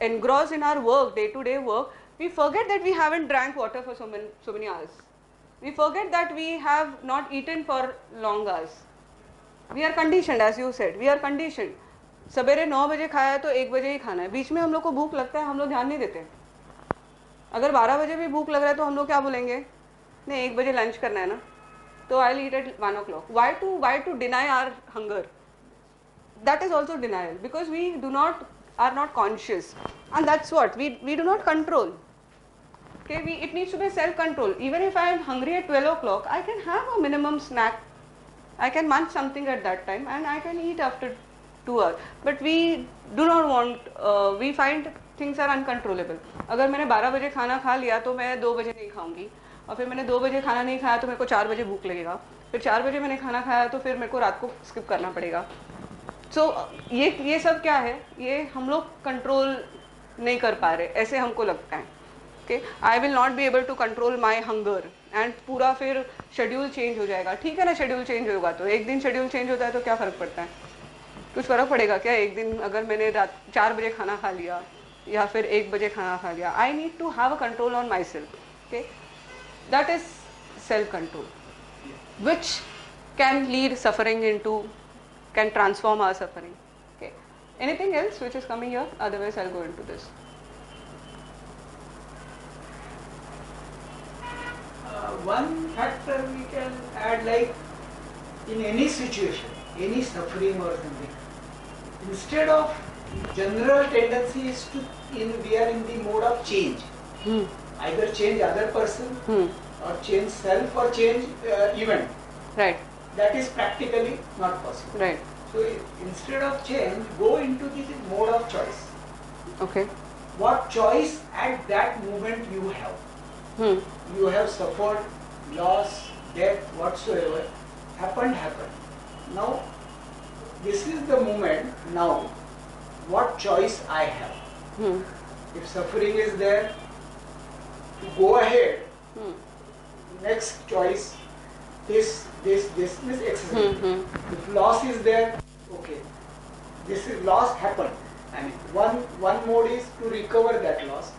A: engrossed in our work, day-to-day work, we forget that we haven't drank water for so many hours. We forget that we have not eaten for long hours. We are conditioned, as you said. We are conditioned. सवेरे 9 बजे खाया है तो 1 बजे ही खाना है. बीच में हम लोग को भूख लगता है, हम लोग ध्यान नहीं देते. अगर 12 बजे भी भूख लग रहा है तो हम लोग क्या बोलेंगे? नहीं 1 बजे लंच करना है ना, तो I'll eat at 1 o'clock. Why to deny our hunger? That is also denial, because we are not conscious, and that's what we do not control. Okay, it needs to be self control. Even if I am hungry at 12 o'clock, I can have a minimum snack. I can munch something at that time and I can eat after 2 hours. But we do not want, we find things are uncontrollable. अगर मैंने 12 बजे खाना खा लिया तो मैं 2 बजे नहीं खाऊंगी, और फिर मैंने 2 बजे खाना नहीं खाया तो मेरे को 4 बजे भूख लगेगा, फिर 4 बजे मैंने खाना खाया तो फिर मेरे को रात को स्किप करना पड़ेगा. सो ये सब क्या है? ये हम लोग कंट्रोल नहीं कर पा रहे, ऐसे हमको लगता है. Okay, I will not be able to control my hunger, and पूरा फिर शेड्यूल चेंज हो जाएगा. ठीक है ना, शेड्यूल चेंज होगा तो एक दिन शेड्यूल चेंज होता है तो क्या फ़र्क पड़ता है? कुछ फ़र्क पड़ेगा क्या? एक दिन अगर मैंने रात 4 बजे खाना खा लिया या फिर 1 बजे खाना खा लिया, I need to have a control on my self. Okay, that is self control which can lead suffering into, can transform our suffering. Okay, anything else which is coming here? Otherwise I'll go into this.
C: One factor we can add, like in any situation, any suffering or something, instead of general tendency is to, we are in the mode of change. Either change other person or change self or change event.
A: Right.
C: That is practically not possible.
A: Right.
C: So instead of change, go into the mode of choice.
A: Okay.
C: What choice at that moment you have? You have suffered loss, death, whatsoever happened. Now, this is the moment. Now, what choice I have? If suffering is there, to go ahead. Next choice. This exercise. If loss is there, okay, this is loss happened. I mean, one mode is to recover that loss.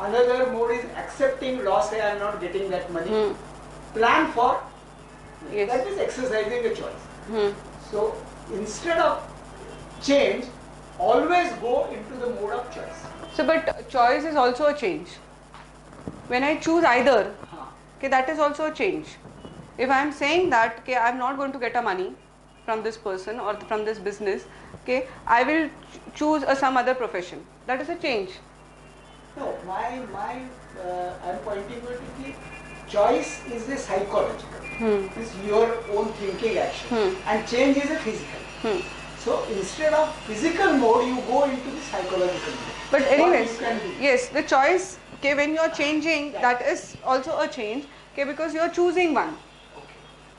C: Another mode is accepting loss. I am not getting that money. Plan for.
A: Yes.
C: That is exercising a choice. So instead of change, always go into the mode of choice.
A: So, but choice is also a change. When I choose either, okay, that is also a change. If I am saying that, okay, I am not going to get a money from this person or from this business, okay, I will choose some other profession. That is a change.
C: No, I'm pointing to the choice is a psychological. It's your own thinking action, and change is a physical. So instead of physical mode, you go into the psychological mode.
A: But
C: What
A: anyways,
C: you can do.
A: yes, the choice, okay, when you are changing, that is also a change, okay, because you are choosing one.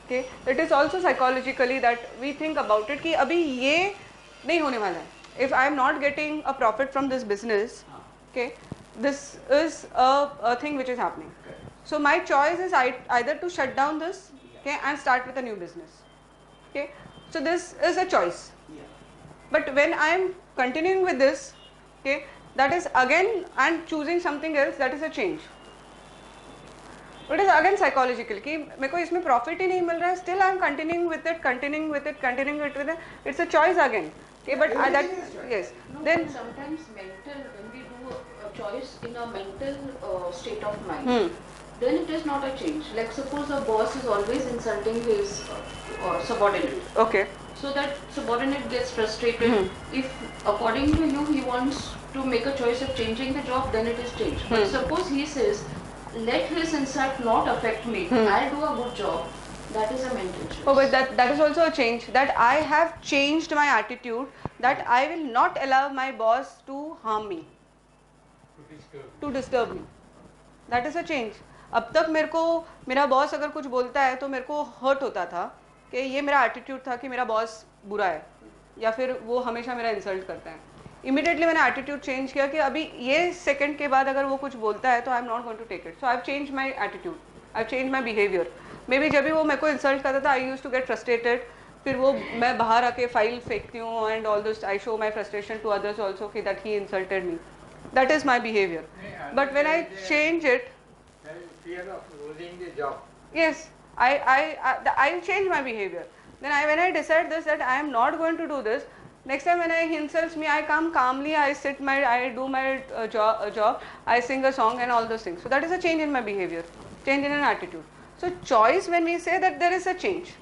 A: Okay, it is also psychologically that we think about it कि अभी ये नहीं होने वाला है. If I am not getting a profit from this business, okay, this is a thing which is happening. So my choice is either to shut down this, okay, and start with a new business. Okay, so this is a choice. But when I am continuing with this, okay, that is again and choosing something else, that is a change. It is again psychological कि मेरे को इसमें profit ही नहीं मिल रहा है, still I am continuing with it. It's a choice again. Okay, but that, yes.
D: No,
A: Then
D: but sometimes mental, when we do a choice in a mental state of mind, then it is not a change. Like suppose a boss is always insulting his subordinate.
A: Okay.
D: So that subordinate gets frustrated. If according to you he wants to make a choice of changing the job, then it is change. But suppose he says, let his insult not affect me, I'll do a good job, that is a mental choice.
A: Oh, but that is also a change. That I have changed my attitude, that I will not allow my boss to harm me, to disturb me. That is a change. अब तक मेरे को मेरा boss अगर कुछ बोलता है तो मेरे को हर्ट होता था कि ये मेरा एटीट्यूड था कि मेरा बॉस बुरा है या फिर वो हमेशा मेरा इंसल्ट करता है. इमीडिएटली मैंने एटीट्यूड चेंज किया कि अभी ये सेकंड के बाद अगर वो कुछ बोलता है तो I am not going to take it. So I have change my attitude, I have change my behaviour. Maybe जब भी वो मेरे को इंसल्ट करता था I use to get frustrated. फिर वो मैं बाहर आके फाइल फेंकती हूँ and all this I show my frustration to others also कि that he insulted me. That is my behaviour. But when I change it,
C: Fear of losing the job.
A: yes, I change my behavior. Then when I decide this, that I am not going to do this, next time when he insults me, I come calmly, I do my job, I sing a song and all those things. So that is a change in my behavior, change in an attitude. So choice, when we say that there is a change,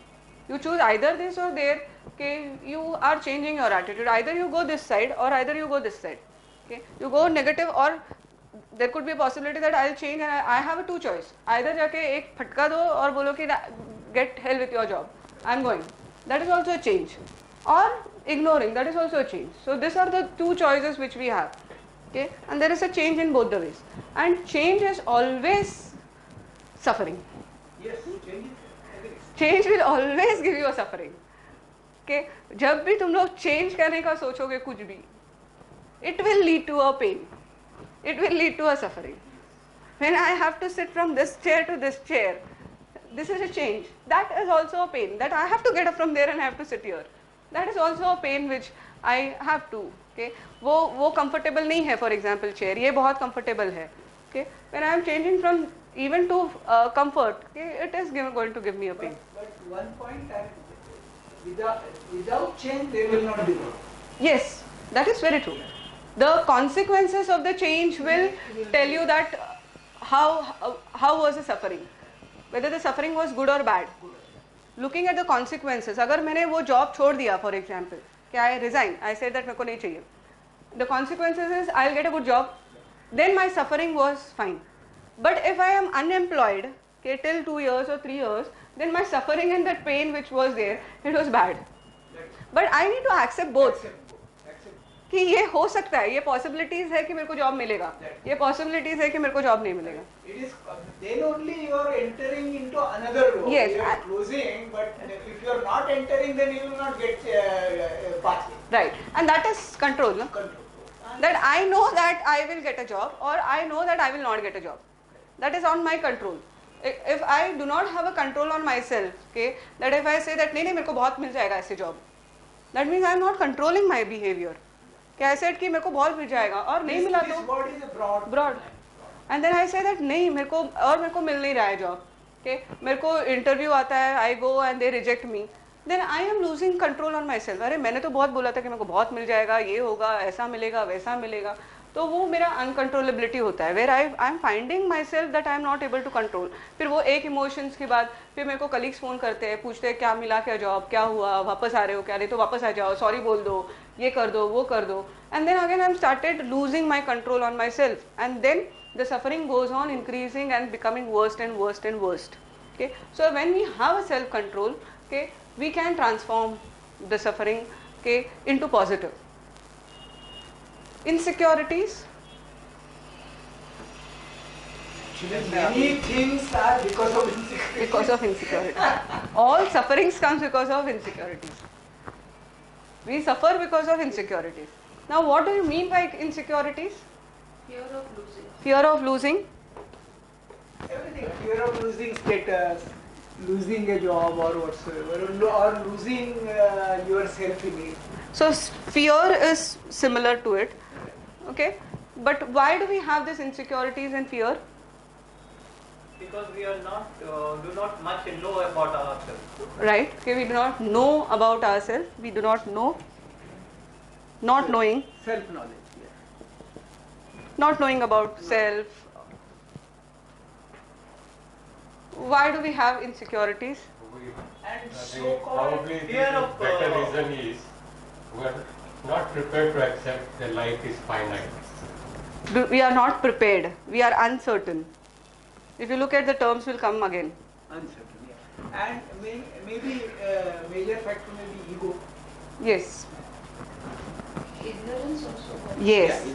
A: you choose either this or there. Okay, you are changing your attitude. Either you go this side or either you go this side. Okay, you go negative, or there could be a possibility that I'll change and I have a two choice. Either जाके एक फटका दो और बोलो कि get hell with your job, I'm going. That is also a change. Or ignoring, that is also a change. So these are the two choices which we have. Okay, and there is a change in both the ways. And change is always suffering.
C: Yes, change it.
A: Change will always give you a suffering. Okay, जब भी तुम लोग change करने का सोचोगे कुछ भी, it will lead to a pain. It will lead to a suffering. When I have to sit from this chair to this chair, this is a change. That is also a pain. That I have to get up from there and I have to sit here. That is also a pain which I have to. Okay, वो comfortable नहीं है. For example, chair ये बहुत comfortable है. Okay, when I am changing from even to comfort, okay, it is going to give me a pain.
C: But one point, without change, there will not be growth.
A: Yes, that is very true. The consequences of the change will tell you that how was the suffering, whether the suffering was good or bad. Looking at the consequences, अगर मैंने वो job छोड़ दिया, for example, कि I resign, I said that मेरे को नहीं चाहिए. The consequences is I'll get a good job. Then my suffering was fine. But if I am unemployed, okay, till 2 years or 3 years, then my suffering and that pain which was there, it was bad. But I need to accept both. कि ये हो सकता है, ये possibilities है कि मेरे को जॉब मिलेगा, ये possibilities है कि मेरे को जॉब नहीं मिलेगा.
C: It is then only you are entering into another role.
A: Yes,
C: You are closing, but if you are not entering, then you will not get pathway.
A: Right, and that is control, no?
C: Control.
A: That I know that I will get a job or I know that I will not get a job. That is on my control. If I do not have a control on myself, okay, that if I say that नहीं नहीं मेरे को बहुत मिल जाएगा ऐसे job, that means I am not controlling my behavior. कि I said कि मेरे को बहुत मिल जाएगा और नहीं मिला तो
C: This word is a
A: broad. And then I say that नहीं मेरे को मिल नहीं रहा है job. Okay, मेरे को interview आता है, I go and they reject me. Then I am losing control on myself. अरे मैंने तो बहुत बोला था कि मेरे को बहुत मिल जाएगा, ये होगा, ऐसा मिलेगा, वैसा मिलेगा. तो वो मेरा अनकंट्रोलेबिलिटी होता है, where I am finding my self that I am not able to control. फिर वो एक इमोशंस के बाद फिर मेरे को कलीग्स फ़ोन करते हैं, पूछते हैं क्या मिला, क्या जॉब, क्या हुआ, वापस आ रहे हो क्या, नहीं तो वापस आ जाओ, सॉरी बोल दो, ये कर दो, वो कर दो. And then again I am started losing my control on my self and then the suffering goes on increasing and becoming worse and worse and worse. Okay, so when we have a self control, okay, we can transform the suffering, okay, into positive. Insecurities,
C: Many things are because of insecurity.
A: because of insecurity. All sufferings comes because of insecurities. We suffer because of insecurities. Now what do you mean by insecurities?
D: Fear of losing.
A: Fear of losing.
C: Everything. Fear of losing status, losing a job or whatsoever, or losing your self-image.
A: So fear is similar to it. Okay, but why do we have this insecurities and fear?
B: Because we are not do not much know about ourselves.
A: Right, okay, we do not know about ourselves, we do not know, not knowing.
C: Self-knowledge. Yes.
A: not knowing about self. Why do we have insecurities?
C: And
E: I think
C: so-called
E: probably
B: fear
E: the
B: of,
E: better reason is we are not prepared to accept that life is finite.
A: We are not prepared. We are uncertain. If you look at the terms, will come again.
C: uncertain, yeah. And maybe major factor may be ego.
A: Yes.
D: Ignorance also.
A: Yes.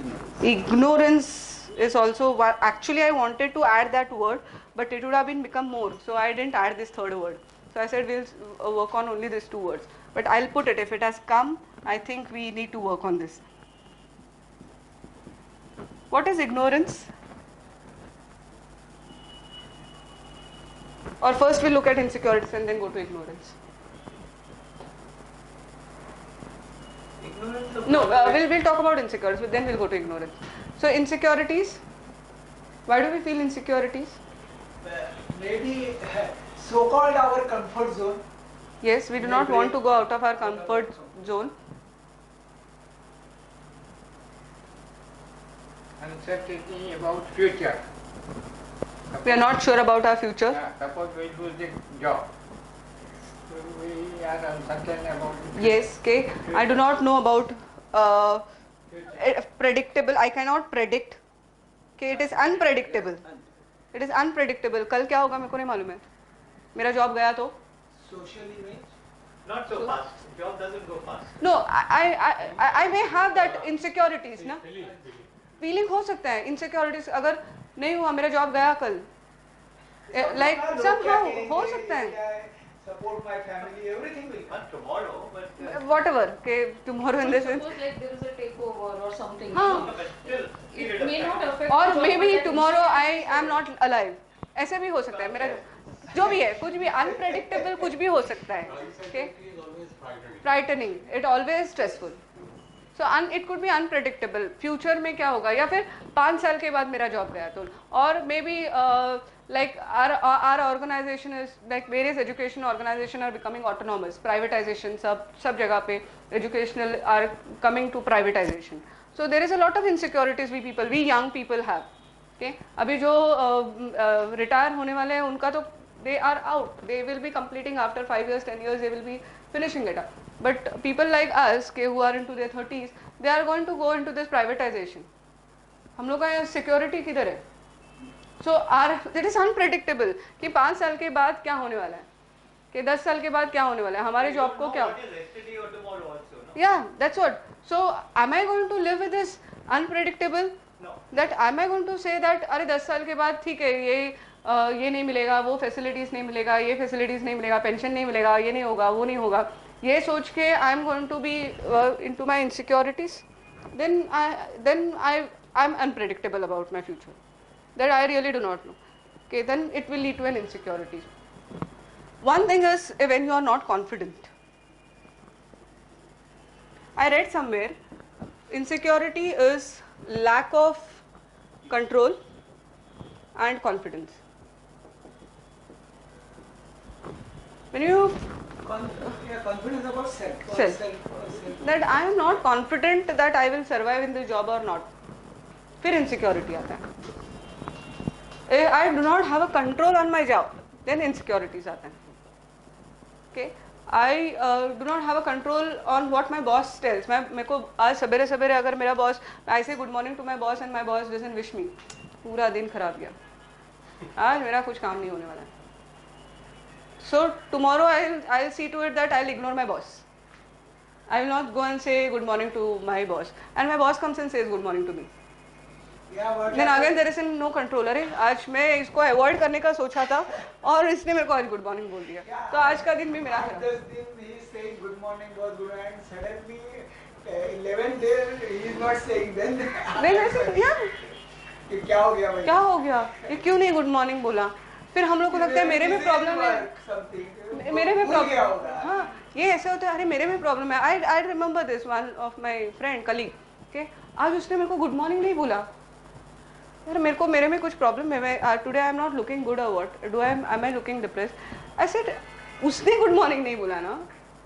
C: Yeah,
A: Ignorance is also one. Actually, I wanted to add that word, but it would have been become more. So I didn't add this third word. So I said we'll work on only these two words. But I'll put it. If it has come, I think we need to work on this. What is ignorance? Or first we'll look at insecurities and then go to ignorance.
B: Ignorance of
A: No, we'll talk about insecurities, but then we'll go to ignorance. So insecurities. Why do we feel insecurities?
C: maybe so-called our comfort zone.
A: Yes, we do not want to go out of our comfort zone.
F: Uncertainty about future.
A: We are not sure about our future.
F: Yeah, suppose we lose the job. We are uncertain about the
A: Yes, okay. I do not know about predictable. I cannot predict. Okay, it is unpredictable. It is unpredictable. कल क्या होगा मेरे को नहीं मालूम है. मेरा job गया तो?
C: Social image.
B: not so fast. Job doesn't go fast.
A: No, I may have that insecurities ना. Feeling हो सकता है. Insecurities अगर नहीं हुआ मेरा जॉब गया कल. Like somehow हो सकता है.
C: Support my family, everything will come.
B: Not tomorrow, but
A: Whatever. Okay, tomorrow in this sense.
D: Suppose like there is a takeover or something.
A: हाँ.
B: but still, period
D: It
B: of
D: may
B: time.
D: not affect.
A: और
D: the job,
A: may be
D: but at
A: tomorrow
D: least-
A: I am not alive. ऐसे भी हो सकता है. मेरा जो भी है, कुछ भी अनप्रेडिक्टेबल कुछ भी हो सकता है. Okay,
E: Uncertainty is always frightening.
A: Frightening, it always stressful. So it could be unpredictable. Future में क्या होगा, या फिर 5 साल के बाद मेरा जॉब गया तो. और may be like our organization is like various education organization are becoming autonomous. Privatization सब जगह पे educational are coming to privatization. So there is a lot of insecurities we young people have. Okay, अभी जो retire होने वाले हैं उनका तो they are out. They will be completing after 5 years, 10 years. They will be finishing it up. But people like us, okay, who are into their 30s, they are going to go into this privatization. हम लोग का security किधर है? So it is unpredictable कि 5 साल के बाद क्या होने वाला है, कि 10 साल के बाद क्या होने वाला है, हमारे
B: You
A: जॉब
B: don't
A: को
B: know
A: क्या.
B: what is yesterday or tomorrow also, no?
A: Yeah, that's what. So am I going to live with this unpredictable?
B: No.
A: That am I going to say that अरे 10 साल के बाद ठीक है ये नहीं मिलेगा, वो फैसिलिटीज नहीं मिलेगा, ये फैसिलिटीज नहीं मिलेगा, पेंशन नहीं मिलेगा, ये नहीं होगा, वो नहीं होगा, ये सोच के I am going to be into my insecurities. then I'm unpredictable about my future. That I really do not know. Okay, then it will lead to an insecurity. One thing is when you are not confident. I read somewhere insecurity is lack of control and confidence. When you
C: Confidence about self.
A: Self. that I am not confident that I will survive in this job or not, फिर insecurity आता है. I do not have a control on my job, then insecurities आते हैं. Okay, I do not have a control on what my boss tells. मेरे को आज सवेरे सवेरे अगर मेरा boss, I say good morning to my boss and my boss doesn't wish me, पूरा दिन खराब गया, आज मेरा कुछ काम नहीं होने वाला है. So tomorrow I'll see to it that I'll ignore my boss. I will not go and say good morning to my boss, and my boss comes and says good morning to me.
C: Yeah, but
A: Then again there is no control. अरे आज मैं इसको avoid करने का सोचा था और इसने मेरे को आज गुड मॉर्निंग बोल दिया, तो आज का दिन भी मेरा खराब.
C: This दिन he is saying good morning, boss, good morning, and suddenly 11 there he is not saying. Then
A: Then I said, yeah,
C: कि क्या हो गया भाई?
A: क्या हो गया, ये क्यों नहीं गुड मॉर्निंग बोला. फिर हम लोग को लगता है मेरे में प्रॉब्लम है, मेरे में प्रॉब्लम. हाँ, ये ऐसे होता है, अरे मेरे में प्रॉब्लम है. I remember this one of my friend colleague. Okay, आज उसने मेरे को गुड मॉर्निंग नहीं बोला. यार मेरे में कुछ प्रॉब्लम है, मैं today I am not looking good और what do I am looking depressed. I said उसने गुड मॉर्निंग नहीं बोला ना,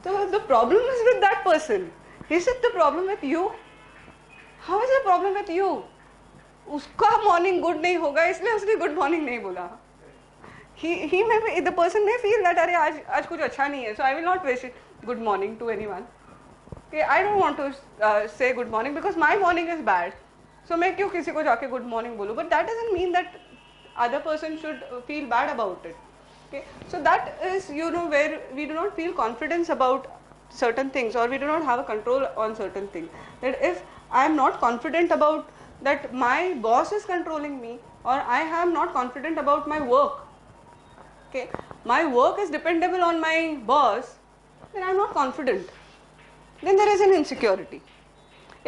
A: तो the problem is with that person. He said the problem with you. How is the problem with you? उसका morning good नहीं होगा इसलिए उसने गुड मॉर्निंग नहीं बोला. He may be, the person may feel that अरे आज कुछ अच्छा नहीं है, so I will not wish good morning to anyone. Okay, I don't want to say good morning because my morning is bad. So मैं क्यों किसी को जाके good morning बोलूँ? But that doesn't mean that other person should feel bad about it. Okay, so that is where we do not feel confidence about certain things, or we do not have a control on certain things. That if I am not confident about that my boss is controlling me, or I am not confident about my work. Okay, my work is dependable on my boss, then I am not confident. Then there is an insecurity.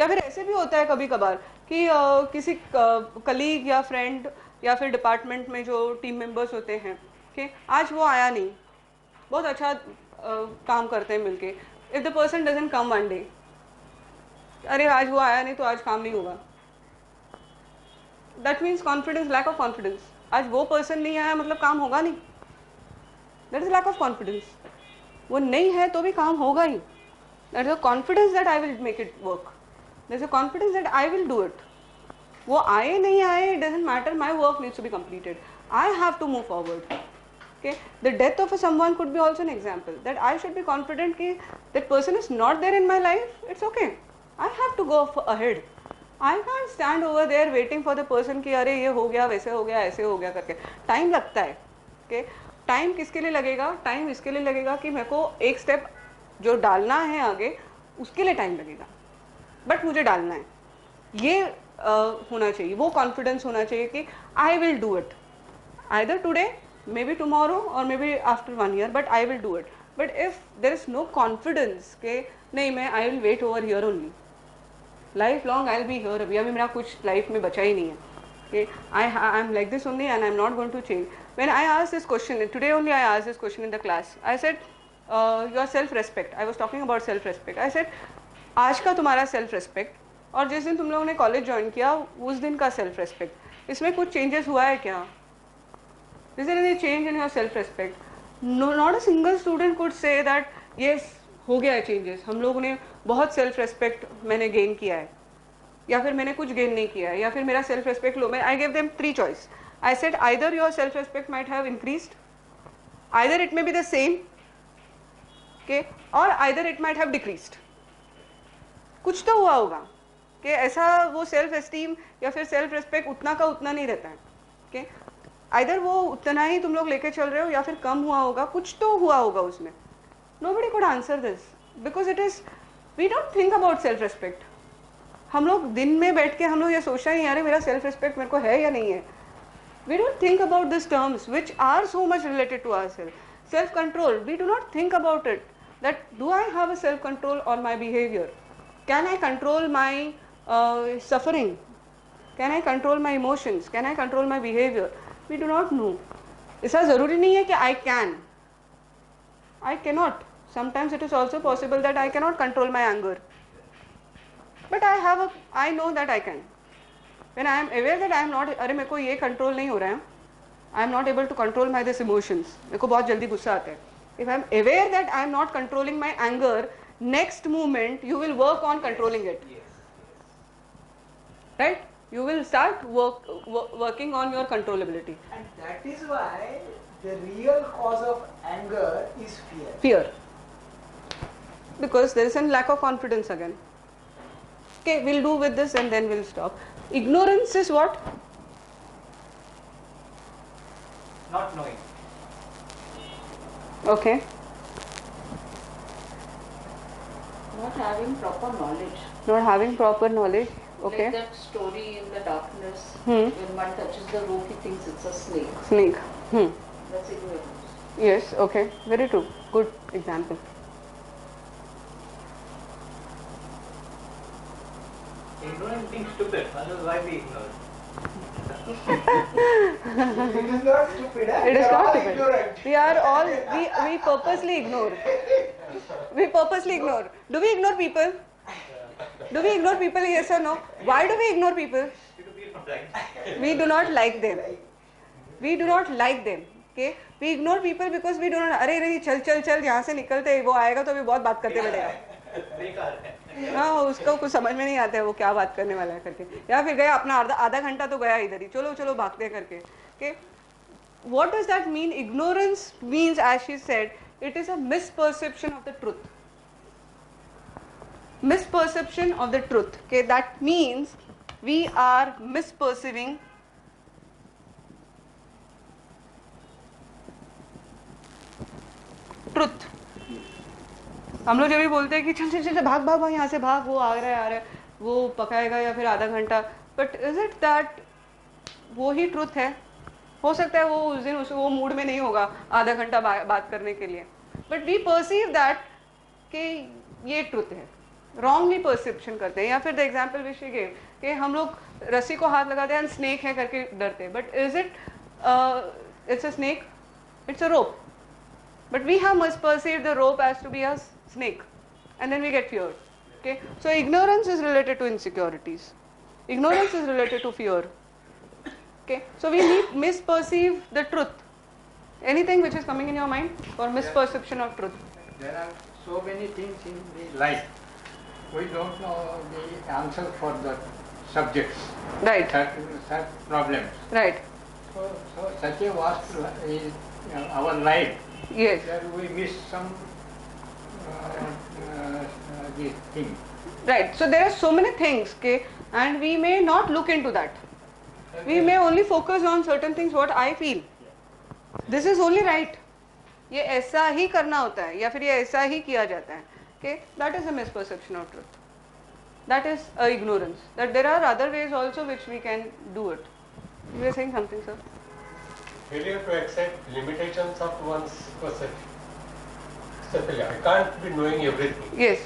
A: या फिर ऐसे भी होता है कभी कभार कि किसी कलीग या फ्रेंड या फिर डिपार्टमेंट में जो टीम मेंबर्स होते हैं कि आज वो आया नहीं, बहुत अच्छा काम करते हैं मिलके. If the person doesn't come one day, अरे आज वो आया नहीं तो आज काम नहीं होगा. That means confidence, lack of confidence. आज वो पर्सन नहीं आया मतलब काम होगा नहीं. That is lack of confidence. वो नहीं है तो भी काम होगा ही. That is a confidence that I will make it work. That is a confidence that I will do it. वो आए नहीं आए, it doesn't matter, my work needs to be completed. I have to move forward. Okay, the death of someone could be also an example that I should be confident that that person is not there in my life. It's okay, I have to go ahead. I can't stand over there waiting for the person कि अरे ये हो गया, वैसे हो गया, ऐसे हो गया करके. टाइम लगता है. Okay, टाइम किसके लिए लगेगा? टाइम इसके लिए लगेगा कि मेरे को एक स्टेप जो डालना है आगे, उसके लिए टाइम लगेगा, बट मुझे डालना है. ये होना चाहिए, वो कॉन्फिडेंस होना चाहिए कि I will do it, either today, maybe tomorrow, or maybe after 1 year, but I will do it. But if there is no confidence के नहीं मैं I will wait over here only, life long I will be here, अभी मेरा कुछ life में बचा ही नहीं है कि I am like this only and I am not going to change. When I asked this question today only, I asked this question in the class. I said your self respect. I was talking about self respect. I said आज का तुम्हारा self respect और जिस दिन तुम लोगों ने college join किया उस दिन का सेल्फ रेस्पेक्ट, इसमें कुछ चेंजेस हुआ है क्या? Is there any change in your self respect? Not a single student could say that yes हो गया है चेंजेस, हम लोगों ने बहुत सेल्फ रेस्पेक्ट मैंने गेन किया है, या फिर मैंने कुछ गेन नहीं किया है, या फिर मेरा सेल्फ रेस्पेक्ट लो. मैं I give them 3 choice. I said either your self respect might have increased, either it may be the same, okay, or either it might have decreased. कुछ तो हुआ होगा कि ऐसा वो सेल्फ एस्टीम या फिर सेल्फ रिस्पेक्ट उतना का उतना नहीं रहता है. ओके, आइदर वो उतना ही तुम लोग लेके चल रहे हो या फिर कम हुआ होगा, कुछ तो हुआ होगा उसमें. Nobody could answer this because it is, we don't think about self respect. हम लोग दिन में बैठ के हम लोग ये सोचना ही यार मेरा सेल्फ रिस्पेक्ट मेरे को है या नहीं है. We don't think about this terms which are so much related to our self. Self control, we do not think about it that do I have a self control on my behaviour. Can I control my suffering? Can I control my emotions? Can I control my behavior? We do not know. ऐसा ज़रूरी नहीं है कि I can. I cannot. Sometimes it is also possible that I cannot control my anger. But I know that I can. When I am aware that I am not, अरे मेरे को ये control नहीं हो रहा है, I am not able to control my this emotions. मेरे को बहुत जल्दी गुस्सा आता है. If I am aware that I am not controlling my anger, next moment you will work on controlling it. Right? You will start working on your controllability.
C: And that is why the real cause of anger is fear.
A: Fear. Because there is a lack of confidence again. Okay, we'll do with this and then we'll stop. Ignorance is what?
B: Not knowing.
A: Okay.
D: Not having proper knowledge.
A: Not having proper knowledge. Okay.
D: Like that story in the darkness,
A: Hmm.
D: when one touches the roof, he thinks it's a snake.
A: Snake.
D: That's ignorance.
A: Yes, okay. Very true. Good example.
B: Ignorant being stupid, otherwise why be ignorant?
C: It is not stupid.
A: It is not stupid.
C: Ignorant.
A: We are all, we purposely ignore. We purposely ignore. Do we ignore people? Do we ignore people, yes or no? Why do we ignore people?
B: Because we don't like.
A: We do not like them. We do not like them. Okay? We ignore people because we do not, अरे चल चल चल यहाँ से निकलते, वो आएगा तो अभी बहुत बात करते बैठेगा.
B: बेकार.
A: हाँ, उसको कुछ समझ में नहीं आता है वो क्या बात करने वाला है करके, या फिर गया अपना आधा घंटा तो गया इधर ही, चलो चलो भागते करके. Okay, what does that mean? Ignorance means, as she said, it is a misperception of the truth. Misperception of the truth. Okay, that means we are misperceiving truth. हम लोग जब भी बोलते हैं कि चल चल चल भाग भाग भाग यहाँ से भाग, वो आ रहा है वो पकाएगा या फिर आधा घंटा, बट इज इट दैट वो ही ट्रुथ है? हो सकता है वो उस दिन वो मूड में नहीं होगा आधा घंटा बात करने के लिए, बट वी परसीव दैट कि ये ट्रुथ है, रॉन्गली परसेप्शन करते हैं. या फिर the example which she gave कि हम लोग रस्सी को हाथ लगाते हैं, स्नेक है करके डरते हैं, but is it it's a snake? It's a rope. But we have misperceived the rope as to be a snake, and then we get feared. Okay, so ignorance is related to insecurities. Ignorance is related to fear. Okay, so we misperceive the truth. Anything which is coming in your mind for misperception of truth?
F: There are so many things in the life. We don't know the answer for the subjects.
A: Right.
F: Such problems.
A: Right.
F: So such a vast is our life.
A: Yes.
F: That we miss some this thing.
A: Right. So there are so many things, okay, and we may not look into that. We may only focus on certain things. What I feel, this is only right. ये ऐसा ही करना होता है या फिर ये ऐसा ही किया जाता है. Okay, that is a misperception of truth. That is ignorance. That there are other ways also which we can do it. You were saying something, sir?
E: Failure to accept limitations of one's perception. It's a failure. I can't be knowing everything.
A: Yes.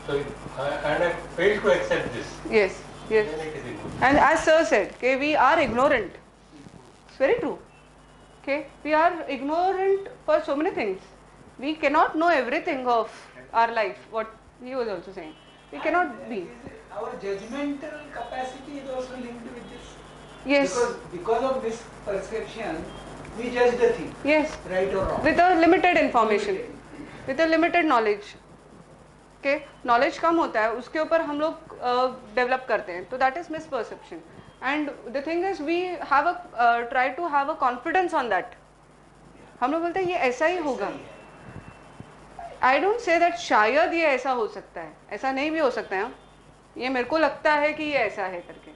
E: So, and I fail to accept this.
A: Yes. Yes.
E: Then it is ignorance.
A: And as sir said, okay, we are ignorant. It's very true. Okay, we are ignorant for so many things. We cannot know everything of our life. What he was also saying, we cannot be.
C: Our judgmental capacity is also linked with this.
A: Yes.
C: Because of this perception, we judge the thing.
A: Yes.
C: Right or wrong.
A: With a limited information, with a limited knowledge. Okay, knowledge कम होता है, उसके ऊपर हम लोग develop करते हैं, तो that is misperception. And the thing is, we have a try to have a confidence on that. हम लोग बोलते हैं ये ऐसा ही होगा. I don't say that शायद ये ऐसा हो सकता है, ऐसा नहीं भी हो सकता है, ये मेरे को लगता है कि ये ऐसा है करके.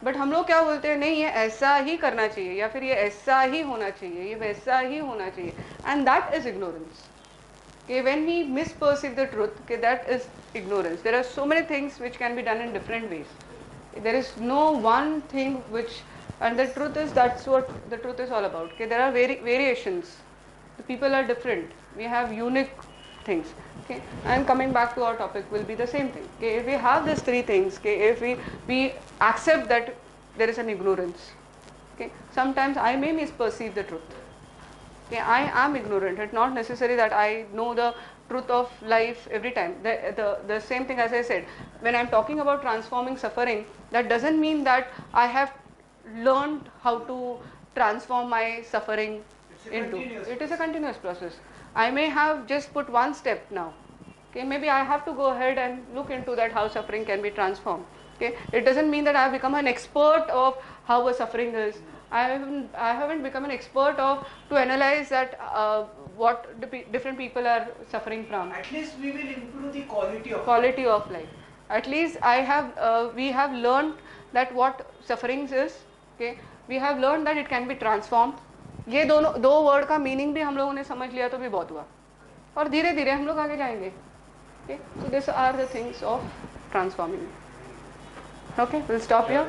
A: बट हम लोग क्या बोलते हैं, नहीं ये ऐसा ही करना चाहिए या फिर ये ऐसा ही होना चाहिए, ये वैसा ही होना चाहिए. And that is ignorance. Okay, when we misperceive the truth, okay, that is ignorance. There are so many things which can be done in different ways. There is no one thing which, and the truth is, that's what the truth is all about. Okay, there are variations. The people are different. We have unique things. Okay, and coming back to our topic will be the same thing. Okay, if we have these three things, okay, if we accept that there is an ignorance. Okay, sometimes I may misperceive the truth. Okay, I am ignorant. It's not necessary that I know the truth of life every time. The same thing as I said, when I'm talking about transforming suffering, that doesn't mean that I have learned how to transform my suffering into. It is a continuous process. I may have just put one step now. Okay, maybe I have to go ahead and look into that how suffering can be transformed. Okay, it doesn't mean that I have become an expert of how a suffering is. I haven't become an expert of to analyze that what different people are suffering from.
C: At least we will improve the quality of
A: life. At least we have learned that what sufferings is. Okay, we have learned that it can be transformed. ये दो word का meaning भी हम लोगों ने समझ लिया तो भी बहुत हुआ, और धीरे धीरे हम लोग आगे जाएंगे. Okay, so these are the things of transforming. Okay, we'll stop here.